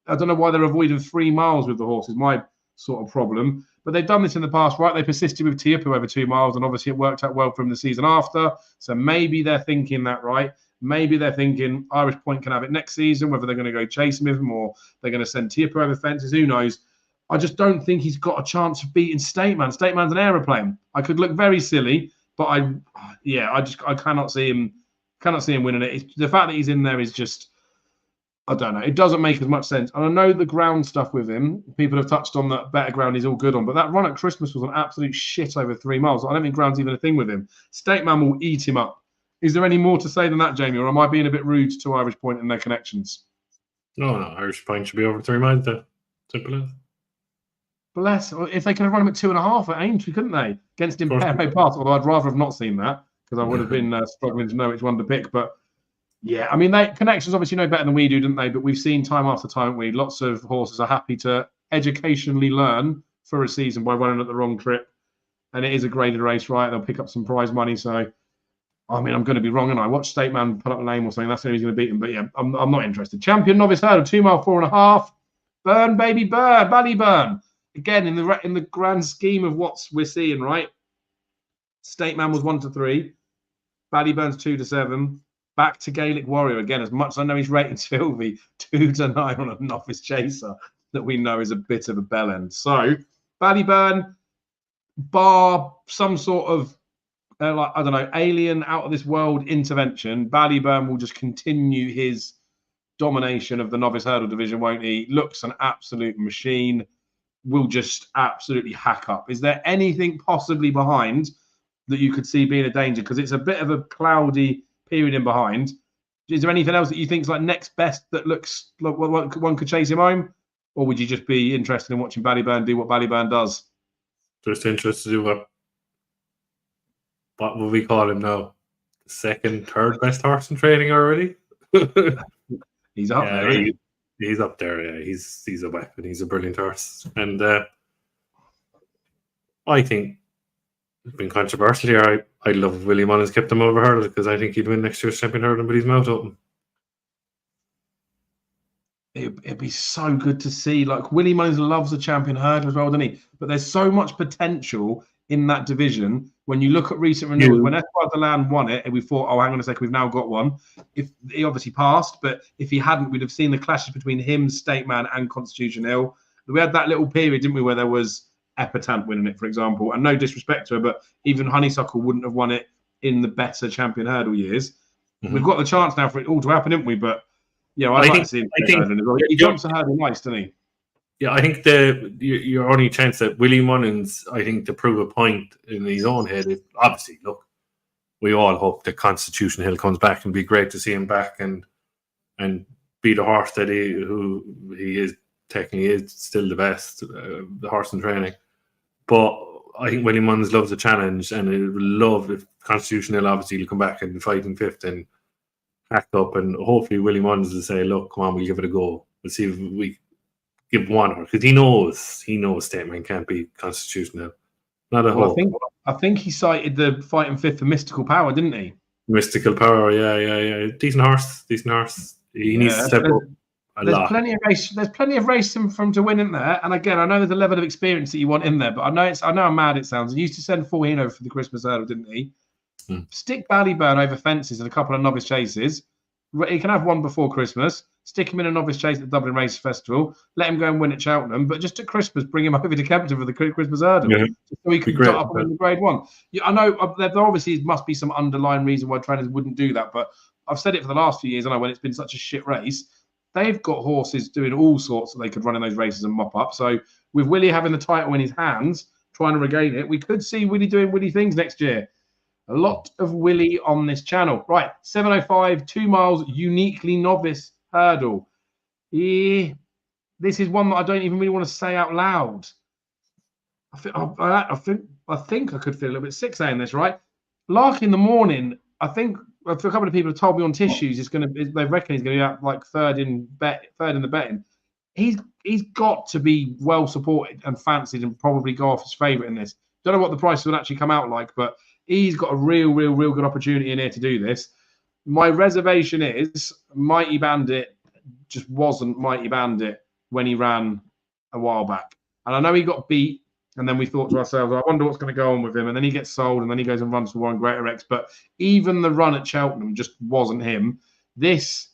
I don't know why they're avoiding 3 miles with the horses. My sort of problem. But they've done this in the past, right? They persisted with Tiapu over 2 miles, and obviously it worked out well for him the season after. So maybe they're thinking that, right? Maybe they're thinking Irish Point can have it next season, whether they're going to go chasing with him or they're going to send Tiapu over fences. Who knows? I just don't think he's got a chance of beating State Man. State Man's an aeroplane. I could look very silly, but I cannot see him winning it. The fact that he's in there is just, I don't know. It doesn't make as much sense. And I know the ground stuff with him, people have touched on that better ground he's all good on, but that run at Christmas was an absolute shit over 3 miles. I don't think ground's even a thing with him. State Man will eat him up. Is there any more to say than that, Jamie, or am I being a bit rude to Irish Point and their connections? No, Irish Point should be over 3 miles there. Simple as. Bless. If they could have run him at 2.5 at Aintree, couldn't they? Against Impero Pass, although I'd rather have not seen that because I would have been struggling to know which one to pick. But yeah, I mean, connections obviously know better than we do, didn't they? But we've seen time after time, lots of horses are happy to educationally learn for a season by running at the wrong trip. And it is a graded race, right? They'll pick up some prize money. So, I mean, I'm going to be wrong, and I watched State Man put up a name or something. That's the only he's going to beat him. But yeah, I'm not interested. Champion Novice Hurdle, 2 mile, 4.5. Burn, baby, burn. Ballyburn. Again, in the grand scheme of what we're seeing, right? State Man was 1 to 3. Ballyburn's 2 to 7. Back to Gaelic Warrior again. As much as I know he's rated Sylvie 2 to 9 on a novice chaser that we know is a bit of a bell end. So Ballyburn, bar some sort of alien out of this world intervention, Ballyburn will just continue his domination of the novice hurdle division, won't he? Looks an absolute machine. Will just absolutely hack up. Is there anything possibly behind that you could see being a danger? Because it's a bit of a cloudy period in behind. Is there anything else that you think is like next best that looks like one could chase him home? Or would you just be interested in watching Ballyburn do what Ballyburn does? Just interested to do what would we call him now? The second, third best horse in training already? He's up there. He's up there, yeah. He's a weapon. He's a brilliant horse. And I think it's been controversial here. I love Willie Mullins kept him over hurdle because I think he'd win next year's champion hurdle with his mouth open. It'd be so good to see. Like, Willie Mullins loves the champion hurdle as well, doesn't he? But there's so much potential in that division. When you look at recent renewals, when Espoir de Land won it, and we thought, oh, hang on a second, we've now got one. If he obviously passed, but if he hadn't, we'd have seen the clashes between him, State Man, and Constitution Hill. We had that little period, didn't we, where there was Epitante winning it, for example. And no disrespect to her, but even Honeysuckle wouldn't have won it in the better champion hurdle years. Mm-hmm. We've got the chance now for it all to happen, haven't we? But yeah, I'd like to see him. He jumps a hurdle nice, doesn't he? Yeah, I think your only chance that Willie Mullins, I think, to prove a point in his own head is obviously, look, we all hope that Constitution Hill comes back and be great to see him back and be the horse that he is technically is still the best, the horse in training. But I think Willie Mullins loves a challenge, and he would love if Constitution Hill obviously will come back and fight in fifth and hack up, and hopefully Willie Mullins will say, look, come on, we'll give it a go. We'll see if we give one horse, because he knows Statement can't be Constitution Hill. Not a hope. I think he cited the fight in fifth for Mystical Power, didn't he? Mystical Power, yeah. Decent horse. He needs to step up a lot. There's plenty of race from to win in there. And again, I know there's a level of experience that you want in there, but I know how mad it sounds. He used to send Forhino for the Christmas hurdle, didn't he? Stick Ballyburn over fences and a couple of novice chases. He can have one before Christmas. Stick him in a novice chase at the Dublin Race Festival. Let him go and win at Cheltenham. But just at Christmas, bring him over to Kempton for the Christmas hurdle, so he can get up in the Grade 1. Yeah, I know there obviously must be some underlying reason why trainers wouldn't do that. But I've said it for the last few years. I know when it's been such a shit race, they've got horses doing all sorts that they could run in those races and mop up. So with Willie having the title in his hands, trying to regain it, we could see Willie doing Willie things next year. A lot of Willie on this channel. Right, 7:05, 2 miles, uniquely novice hurdle. Yeah, this is one that I don't even really want to say out loud. I think I could feel a little bit sick saying this, right? Lark in the Morning, I think a couple of people have told me on tissues they reckon he's going to be out like third in the betting. He's got to be well supported and fancied and probably go off as favourite in this. Don't know what the price would actually come out like, but he's got a real good opportunity in here to do this. My reservation is Mighty Bandit just wasn't Mighty Bandit when he ran a while back. And I know he got beat, and then we thought to ourselves, I wonder what's going to go on with him. And then he gets sold, and then he goes and runs for Warren Greatorex. But even the run at Cheltenham just wasn't him. This,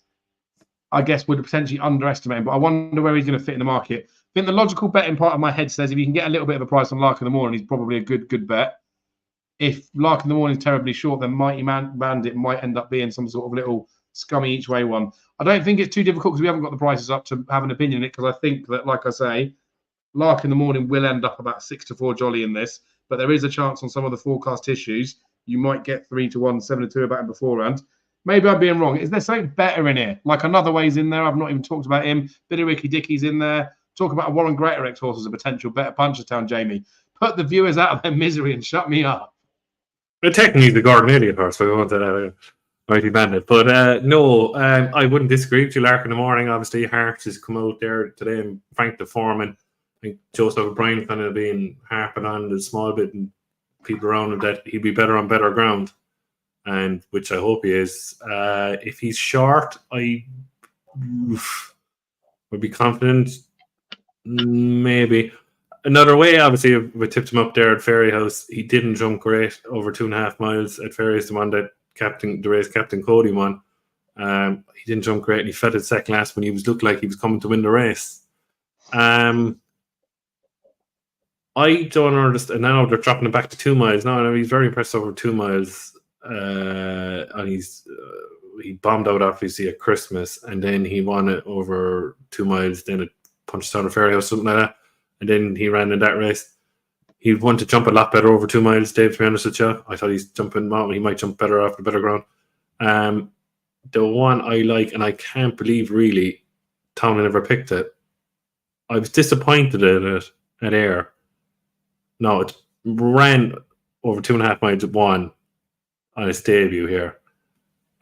I guess, would potentially underestimate him, but I wonder where he's going to fit in the market. I think the logical betting part of my head says if you can get a little bit of a price on Lark in the Morning, he's probably a good bet. If Lark in the Morning is terribly short, then Mighty Bandit might end up being some sort of little scummy each way one. I don't think it's too difficult because we haven't got the prices up to have an opinion in it, because I think that, like I say, Lark in the Morning will end up about 6-4 jolly in this, but there is a chance on some of the forecast issues you might get 3-1, 7-2 about him beforehand. Maybe I'm being wrong. Is there something better in here? Like Another Way's in there. I've not even talked about him. Bit of Ricky Dickie's in there. Talk about a Warren Greatorex horse as a potential better Punchestown, Jamie. Put the viewers out of their misery and shut me up. But technically, the Gordon Elliott horse, so we want that Mighty Bandit. But no, I wouldn't disagree with you. Lark in the Morning, obviously, Hart has come out there today and Frank the Foreman. I think Joseph O'Brien kind of been harping on the small bit and people around him that he'd be better on better ground, and which I hope he is. If he's short, I would be confident. Maybe. Another way, obviously, we tipped him up there at Ferry House. He didn't jump great over 2.5 miles at Ferry House, the one that the race Captain Cody won. He didn't jump great, and he fed it second last when he looked like he was coming to win the race. I don't understand. Now they're dropping him back to 2 miles. No, he's very impressed over 2 miles. And he bombed out obviously at Christmas, and then he won it over 2 miles. Then at Punchestown or Ferry House, something like that. And then he ran in that race. He wanted to jump a lot better over 2 miles, Dave, to be honest with you. I thought he's jumping mountain. He might jump better off the better ground. The one I like, and I can't believe really Townley never picked it. I was disappointed in it at Ayr. No, it ran over 2.5 miles at one on its debut here.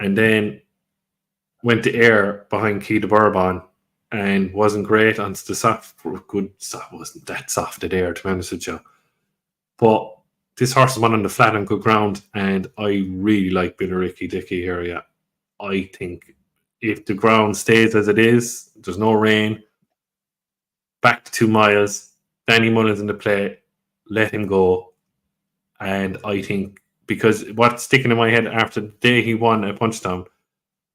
And then went to Ayr behind Key to Bourbon. And wasn't great on the soft. Wasn't that soft at Ayr, to be honest with you. But this horse is one on the flat and good ground, and I really like Billy Ricky Dickey here. Yeah, I think if the ground stays as it is, there's no rain, back to 2 miles, Danny Mullins in the play, let him go. And I think, because what's sticking in my head after the day he won at Punchestown,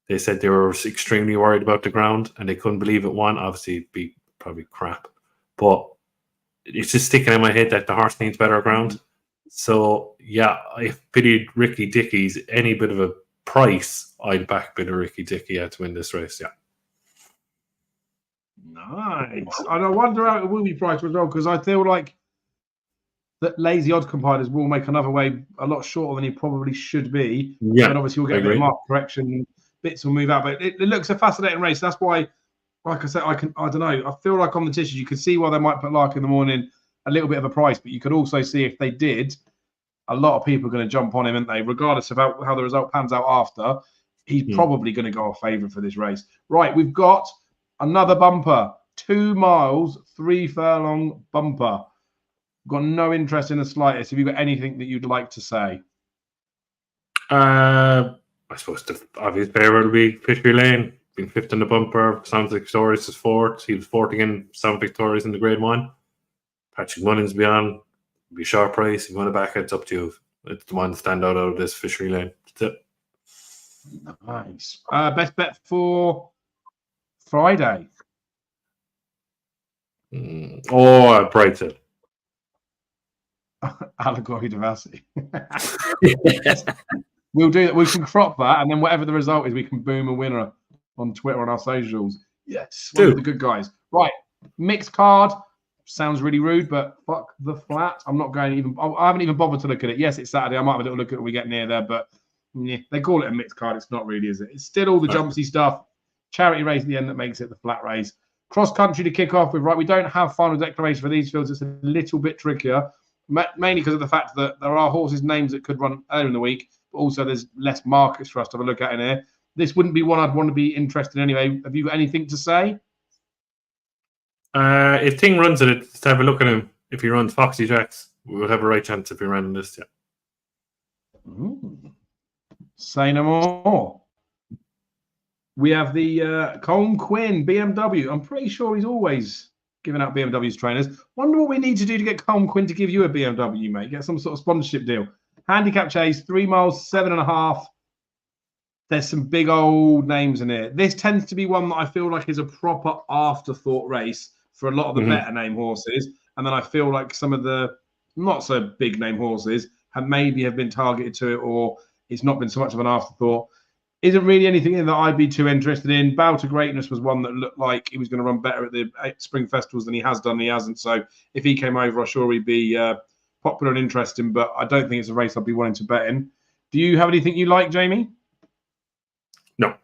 they said they were extremely worried about the ground and they couldn't believe it won. Obviously, it'd be probably crap. but it's just sticking in my head that the horse needs better ground. So, yeah, I pitied Ricky Dickey's any bit of a price, I'd back a bit of Ricky Dickey to win this race, yeah. Nice. And I wonder how it will be priced as well, because I feel like that Lazy Odd Compilers will make another way a lot shorter than he probably should be. Yeah, but obviously we'll get a bit of market correction, bits will move out. But it looks a fascinating race. That's why, like I said, I don't know. I feel like on the tissues, you can see why they might put Lark in the morning a little bit of a price, but you could also see if they did, a lot of people are going to jump on him, aren't they? Regardless of how the result pans out after, he's probably going to go a favourite for this race. Right, we've got another bumper, 2 miles, 3 furlong bumper. Got no interest in the slightest. Have you got anything that you'd like to say? I suppose the obvious favourite will be Fishery Lane. Been 5th in the bumper. Sounds like Victorious is 4th. He was 4th again. Sound Victorious in the Grade 1. Patrick Mullins be on. Be a sharp price. If you want to back it, it's up to you. It's the one stand out of this Fishery Lane. That's it. Nice. Best bet for Friday. Brighton. Allegory Devassi. We'll do that. We can crop that, and then whatever the result is, we can boom a winner on Twitter on our socials. Yes, one of the good guys. Right, mixed card. Sounds really rude, but fuck the flat. I'm not going to even. I haven't even bothered to look at it. Yes, it's Saturday. I might have a little look at it when we get near there, but yeah, they call it a mixed card. It's not really, is it? It's still all the jumpsy stuff. Charity race at the end that makes it the flat race. Cross country to kick off with. Right, we don't have final declaration for these fields. It's a little bit trickier, mainly because of the fact that there are horses' names that could run earlier in the week, but also there's less markets for us to have a look at in here. This wouldn't be one I'd want to be interested in anyway. Have you got anything to say? If Ting runs it, just have a look at him. If he runs Foxy Jacks, we would have a right chance if he ran in this. Yeah. Say no more. We have the Colm Quinn BMW. I'm pretty sure he's always giving out BMW's trainers. Wonder what we need to do to get Colm Quinn to give you a BMW, mate. Get some sort of sponsorship deal. Handicap chase, 3 miles, 7.5. There's some big old names in here. This tends to be one that I feel like is a proper afterthought race for a lot of the better name horses. And then I feel like some of the not so big name horses have been targeted to it, or it's not been so much of an afterthought. Isn't really anything in that I'd be too interested in. Bow to Greatness was one that looked like he was going to run better at the spring festivals than he has done. And he hasn't. So if he came over, I'm sure he'd be popular and interesting. But I don't think it's a race I'd be wanting to bet in. Do you have anything you like, Jamie? No.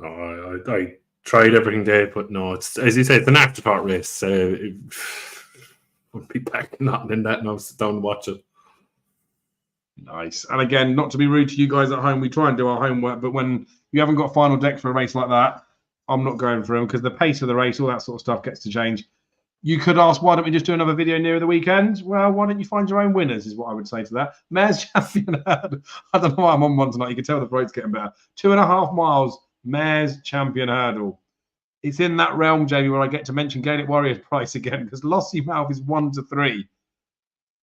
I tried everything there, but no. It's, as you say, it's an afterthought race. Won't be back not in that, and I'll sit down and watch it. Nice. And again, not to be rude to you guys at home, we try and do our homework, but when you haven't got final decks for a race like that, I'm not going for them because the pace of the race, all that sort of stuff gets to change. You could ask, why don't we just do another video near the weekend? Well, why don't you find your own winners, is what I would say to that. Mares Champion Hurdle. I don't know why I'm on one tonight. You can tell the throat's getting better. 2.5 miles, Mares Champion Hurdle. It's in that realm, Jamie, where I get to mention Gaelic Warrior's price again because Lossy Mouth is 1-3.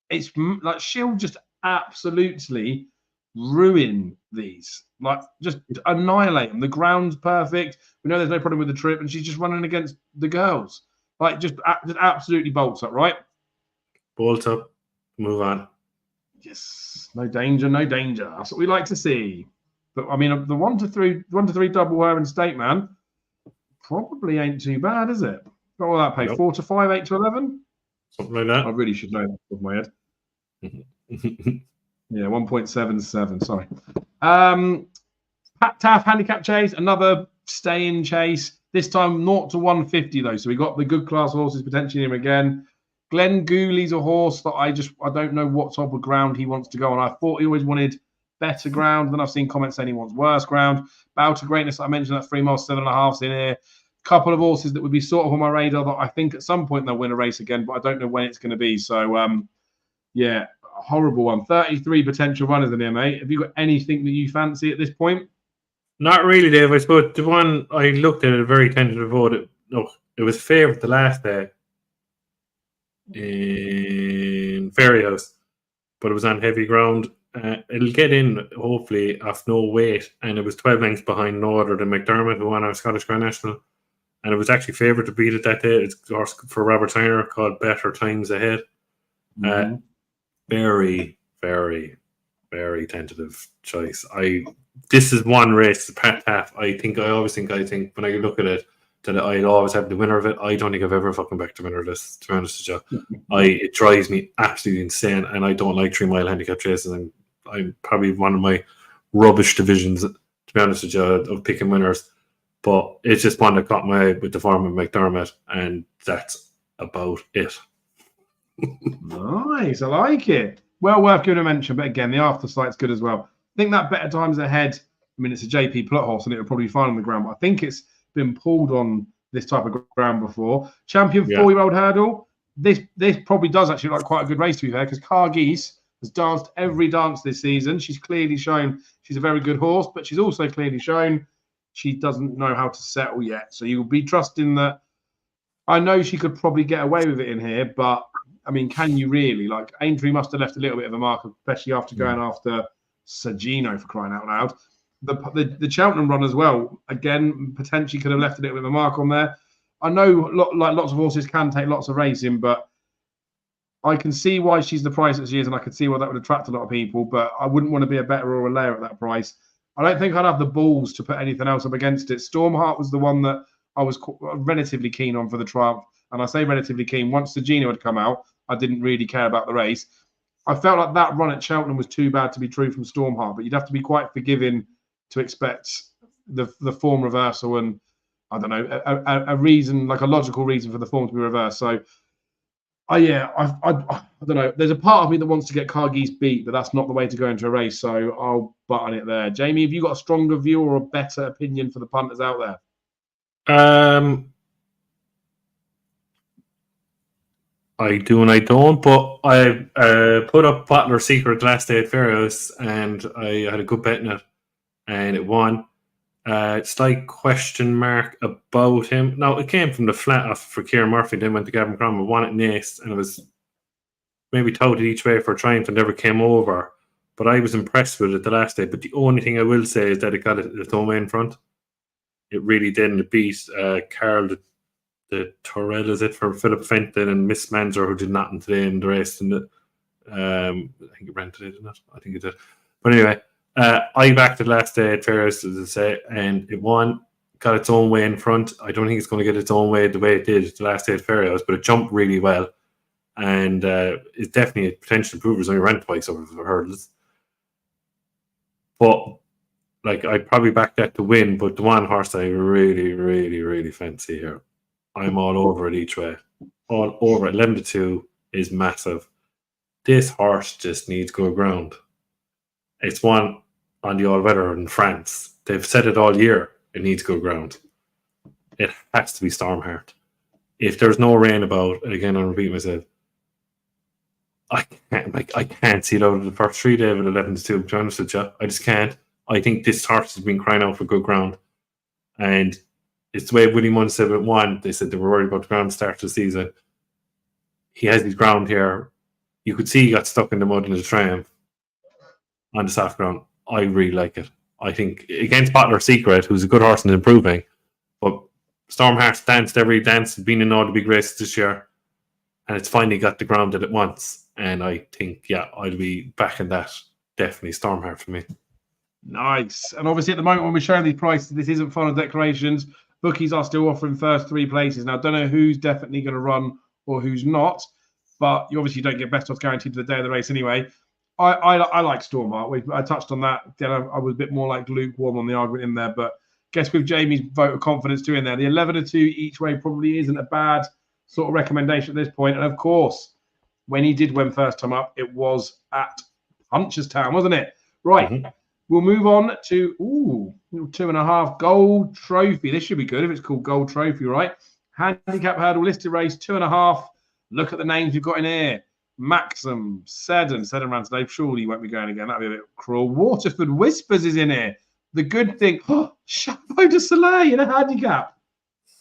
It's like she'll just absolutely ruin these. Like, just annihilate them. The ground's perfect. We know there's no problem with the trip, and she's just running against the girls. Like, just absolutely bolts up, right? Bolt up, move on. Yes, no danger, no danger. That's what we like to see. But I mean, the 1-3 double her and State Man probably ain't too bad, is it? What will that pay? Nope. 4-5, 8-11, something like that. I really should know that off my head. Yeah, 1.77. Sorry. Pat Taff Handicap Chase, another stay-in chase. This time 0-150 though, so we got the good class horses potentially in him again. Glenn Gooley's a horse that I don't know what type of ground he wants to go on. I thought he always wanted better ground. Then I've seen comments saying he wants worse ground. Bow to Greatness, I mentioned that 3 miles 7.5 in here. Couple of horses that would be sort of on my radar that I think at some point they'll win a race again, but I don't know when it's going to be. So yeah, a horrible one. 33 potential runners in here, mate. Have you got anything that you fancy at this point? Not really, Dave. I suppose the one I looked at a very tentative vote. It was favourite the last day in Ferry House, but it was on heavy ground. It'll get in, hopefully, off no weight, and it was 12 lengths behind no other than McDermott, who won our Scottish Grand National. and it was actually favoured to beat it that day. It's a horse for Robert Tyner called Better Times Ahead. Very, very, very tentative choice. This is one race, Pat Taff. I think when I look at it, that I'd always have the winner of it. I don't think I've ever fucking backed the winner of this, to be honest with you. It drives me absolutely insane, and I don't like 3 mile handicap chases. I'm probably one of my rubbish divisions, to be honest with you, of picking winners. But it's just one that caught my eye with the form of McDermott, and that's about it. Nice, I like it. Well worth giving a mention, but again, the after sight's good as well. I think that Better Times Ahead, I mean, it's a JP plot horse and it will probably be fine on the ground, but I think it's been pulled on this type of ground before. Champion 4-year-old hurdle. This probably does actually like quite a good race, to be fair, because Cargeese has danced every dance this season. She's clearly shown she's a very good horse, but she's also clearly shown she doesn't know how to settle yet. So you'll be trusting that. I know she could probably get away with it in here, but I mean, can you really? Like, Aintree must have left a little bit of a mark, especially after going after Sagino, for crying out loud. The Cheltenham run as well, again, potentially could have left a little bit of a mark on there. I know lots of horses can take lots of racing, but I can see why she's the price that she is, and I can see why that would attract a lot of people, but I wouldn't want to be a better or a layer at that price. I don't think I'd have the balls to put anything else up against it. Stormheart was the one that I was relatively keen on for the triumph, and I say relatively keen. Once Sagino had come out, I didn't really care about the race. I felt like that run at Cheltenham was too bad to be true from Stormheart, but you'd have to be quite forgiving to expect the form reversal and, I don't know, a reason, like a logical reason for the form to be reversed. So, I don't know. There's a part of me that wants to get Cargeese beat, but that's not the way to go into a race. So I'll button it there. Jamie, have you got a stronger view or a better opinion for the punters out there? I do and I don't, but I put up Butler Secret last day at Fairhouse, and I had a good bet in it, and it won. Slight question mark about him. Now, it came from the flat off for Kieran Murphy, then went to Gavin Cromwell, won it in ace, and it was maybe touted each way for a triumph and never came over. But I was impressed with it the last day. But the only thing I will say is that it got its own way in front. It really did, and it beat Carl the Torrell, is it, for Philip Fenton and Miss Manzer, who did nothing today in the race. And I think it ran today, didn't it? I think it did. But anyway, I backed it last day at Fairhouse, as I say, and it won, got its own way in front. I don't think it's going to get its own way the way it did the last day at Fairhouse, but it jumped really well. And it's definitely a potential improver. It's only ran twice over the hurdles. But like, I probably backed that to win, but the one horse I really, really, really fancy here, I'm all over it each way. All over it. 11-2 is massive. This horse just needs to go ground. It's one on the all-weather in France. They've said it all year. It needs to go ground. It has to be Stormheart. If there's no rain about, again, I'll repeat myself, I can't see it out of the first 3 days with 11-2, to be honest with you. I just can't. I think this horse has been crying out for good ground. And it's the way William Munn said it won. They said they were worried about the ground start of the season. He has his ground here. You could see he got stuck in the mud in the triumph on the soft ground. I really like it. I think against Butler Secret, who's a good horse and improving, but Stormheart's danced every dance, been in all the big races this year, and it's finally got the ground that it wants. And I think, I'll be backing that. Definitely Stormheart for me. Nice. And obviously at the moment when we're showing these prices, this isn't final declarations. Bookies are still offering first 3 places. Now, I don't know who's definitely going to run or who's not, but you obviously don't get best odds guaranteed to the day of the race anyway. I like Stormheart. I touched on that. Then I was a bit more like lukewarm on the argument in there, but guess with Jamie's vote of confidence too in there, the 11-2 each way probably isn't a bad sort of recommendation at this point. And of course, when he did win first time up, it was at Punchestown, wasn't it? Right. Mm-hmm. We'll move on to 2.5 Gold Trophy. This should be good if it's called Gold Trophy, right? Handicap hurdle listed race 2.5. Look at the names we've got in here. Maxim, Seddon ran today. Surely he won't be going again. That'd be a bit cruel. Waterford Whispers is in here. The good thing, Chapeau de Soleil in a handicap.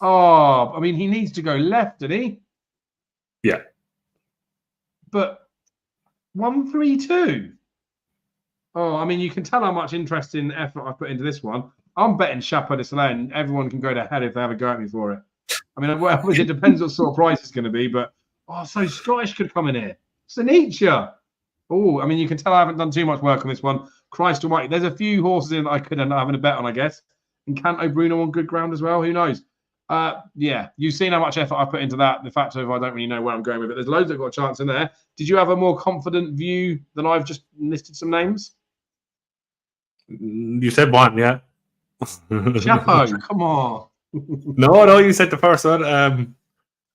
Oh, I mean, he needs to go left, doesn't he? Yeah. But 1-3-2. Oh, I mean, you can tell how much interest and effort I put into this one. I'm betting Chapeau de Soleil, and everyone can go to hell if they have a go at me for it. I mean, well, it depends what sort of price it's going to be, but so Scottish could come in here. Sanicha. Oh, I mean, you can tell I haven't done too much work on this one. Christ almighty. There's a few horses in that I could end up having a bet on, I guess. And Canto Bruno on good ground as well. Who knows? Yeah, you've seen how much effort I put into that. The fact of I don't really know where I'm going with it. There's loads that got a chance in there. Did you have a more confident view than I've just listed some names? You said one, yeah. Chapo, come on. No, you said the first one.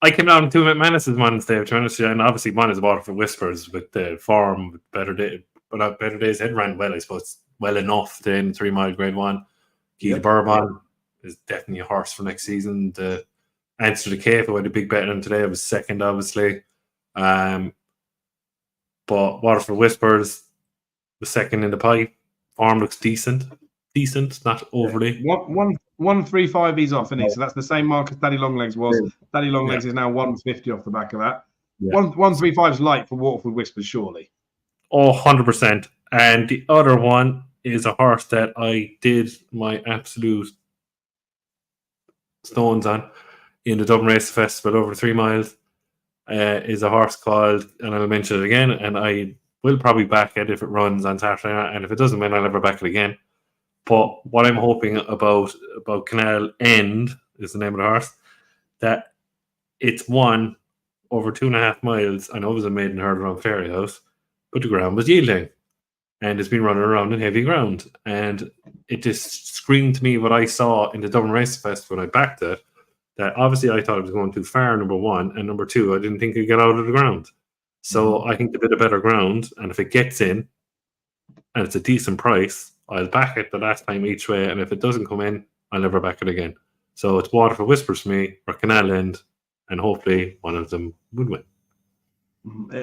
I came down to McManus's one today, to be honest, and obviously one is Water for Whispers with the form, with better days. It ran well, I suppose, well enough in 3 mile grade 1. Keith Bourbon is definitely a horse for next season. The Answer to the Cape, I had a big bet on today. I was second, obviously. But Water for Whispers was second in the pipe. Form looks decent, not overly. 135 he's off, isn't he? So that's the same mark as Daddy Longlegs was. Daddy Longlegs is now 150 off the back of that. 135 is light for Waterford Whispers, surely. Oh, 100%. And the other one is a horse that I did my absolute stones on in the Dublin Race Festival over 3 miles. Is a horse called, and I'll mention it again, and I will probably back it if it runs on Saturday night, and if it doesn't win, I'll never back it again. But what I'm hoping about Canal End is the name of the horse, that it's won over 2.5 miles. I know it was a maiden hurdle around Fairy House, but the ground was yielding, and it's been running around in heavy ground. And it just screamed to me what I saw in the Dublin Race Festival when I backed it, that obviously I thought it was going too far, number one, and number two, I didn't think it'd get out of the ground. So I think a bit of better ground, and if it gets in, and it's a decent price, I'll back it the last time each way, and if it doesn't come in, I'll never back it again. So it's Water for Whispers for me, or Canal End, and hopefully one of them would win.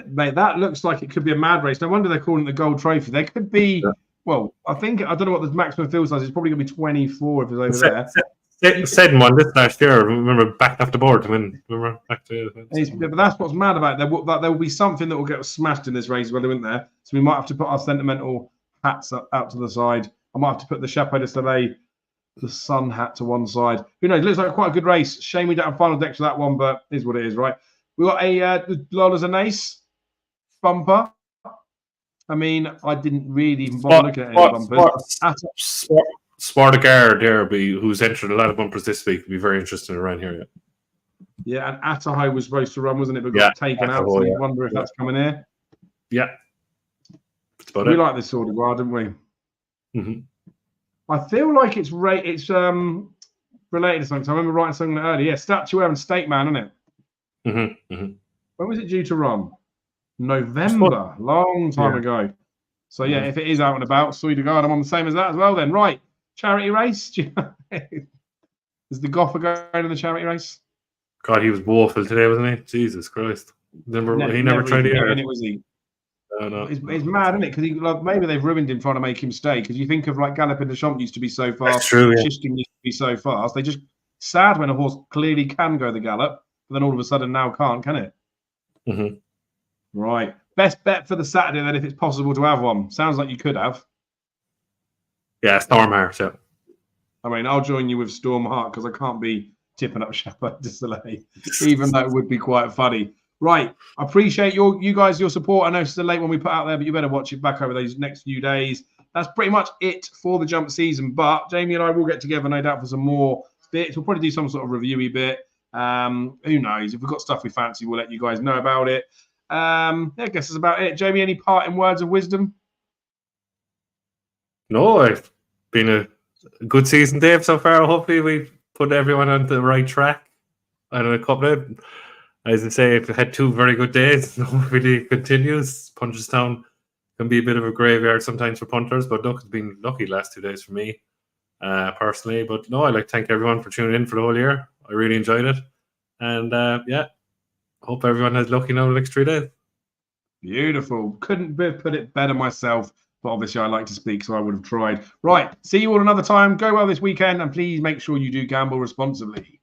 Mate, that looks like it could be a mad race. No wonder they're calling it the Gold Trophy. There could be, well, I don't know what the maximum field size is. It's probably going to be 24 if it's over there. Said one this last year. Remember, backed off the board to win. Remember, back to. But that's what's mad about it. There will be something that will get smashed in this race, whether isn't there. So we might have to put our sentimental hats out to the side. I might have to put the Chapeau de Soleil, the sun hat to one side. Who knows? It looks like quite a good race. Shame we don't have final decks for that one, but it is what it is, right? We got a Lola's an Ace bumper. I mean, I didn't really even bother looking at any bumpers. Spartagar Derby, who's entered a lot of bumpers this week, will be very interesting around here. Yeah, and Ataho was supposed to run, wasn't it? But got taken out, so you wonder if that's coming here. Yeah. We like this sort of guard, didn't we? Mm-hmm. I feel like it's related to something. I remember writing something earlier. Yeah, Statuaire and State Man, isn't it? Mm-hmm. Mm-hmm. When was it due to run? November, long time ago. So yeah, if it is out and about, Sui de Garde, I'm on the same as that as well then. Right, charity race. Is the Goffer going in the charity race? God, he was woeful today, wasn't he? Jesus Christ. He never tried to it, was he? No. It's mad, isn't it? Because maybe they've ruined him trying to make him stay. Because you think of like Galloping the Champ used to be so fast. That's true, yeah. Shifting used to be so fast. They just sad when a horse clearly can go the gallop, but then all of a sudden now can't, can it? Mm-hmm. Right. Best bet for the Saturday then, if it's possible to have one. Sounds like you could have. Yeah, Stormheart, yeah. I mean, I'll join you with Stormheart because I can't be tipping up Chapeau de Soleil, even though it would be quite funny. Right. I appreciate you guys, your support. I know it's a late one we put out there, but you better watch it back over those next few days. That's pretty much it for the jump season. But Jamie and I will get together, no doubt, for some more bits. We'll probably do some sort of reviewy bit. Who knows? If we've got stuff we fancy, we'll let you guys know about it. I guess that's about it. Jamie, any parting words of wisdom? No, it's been a good season, Dave, so far. Hopefully we've put everyone on the right track. I don't know, a couple of, as I say, if we had 2 very good days, hopefully it continues. Punchestown can be a bit of a graveyard sometimes for punters, but look, it's been lucky the last 2 days for me, personally. But no, I'd like to thank everyone for tuning in for the whole year. I really enjoyed it. And hope everyone has lucky now the next 3 days. Beautiful. Couldn't put it better myself. But obviously, I like to speak, so I would have tried. Right. See you all another time. Go well this weekend. And please make sure you do gamble responsibly.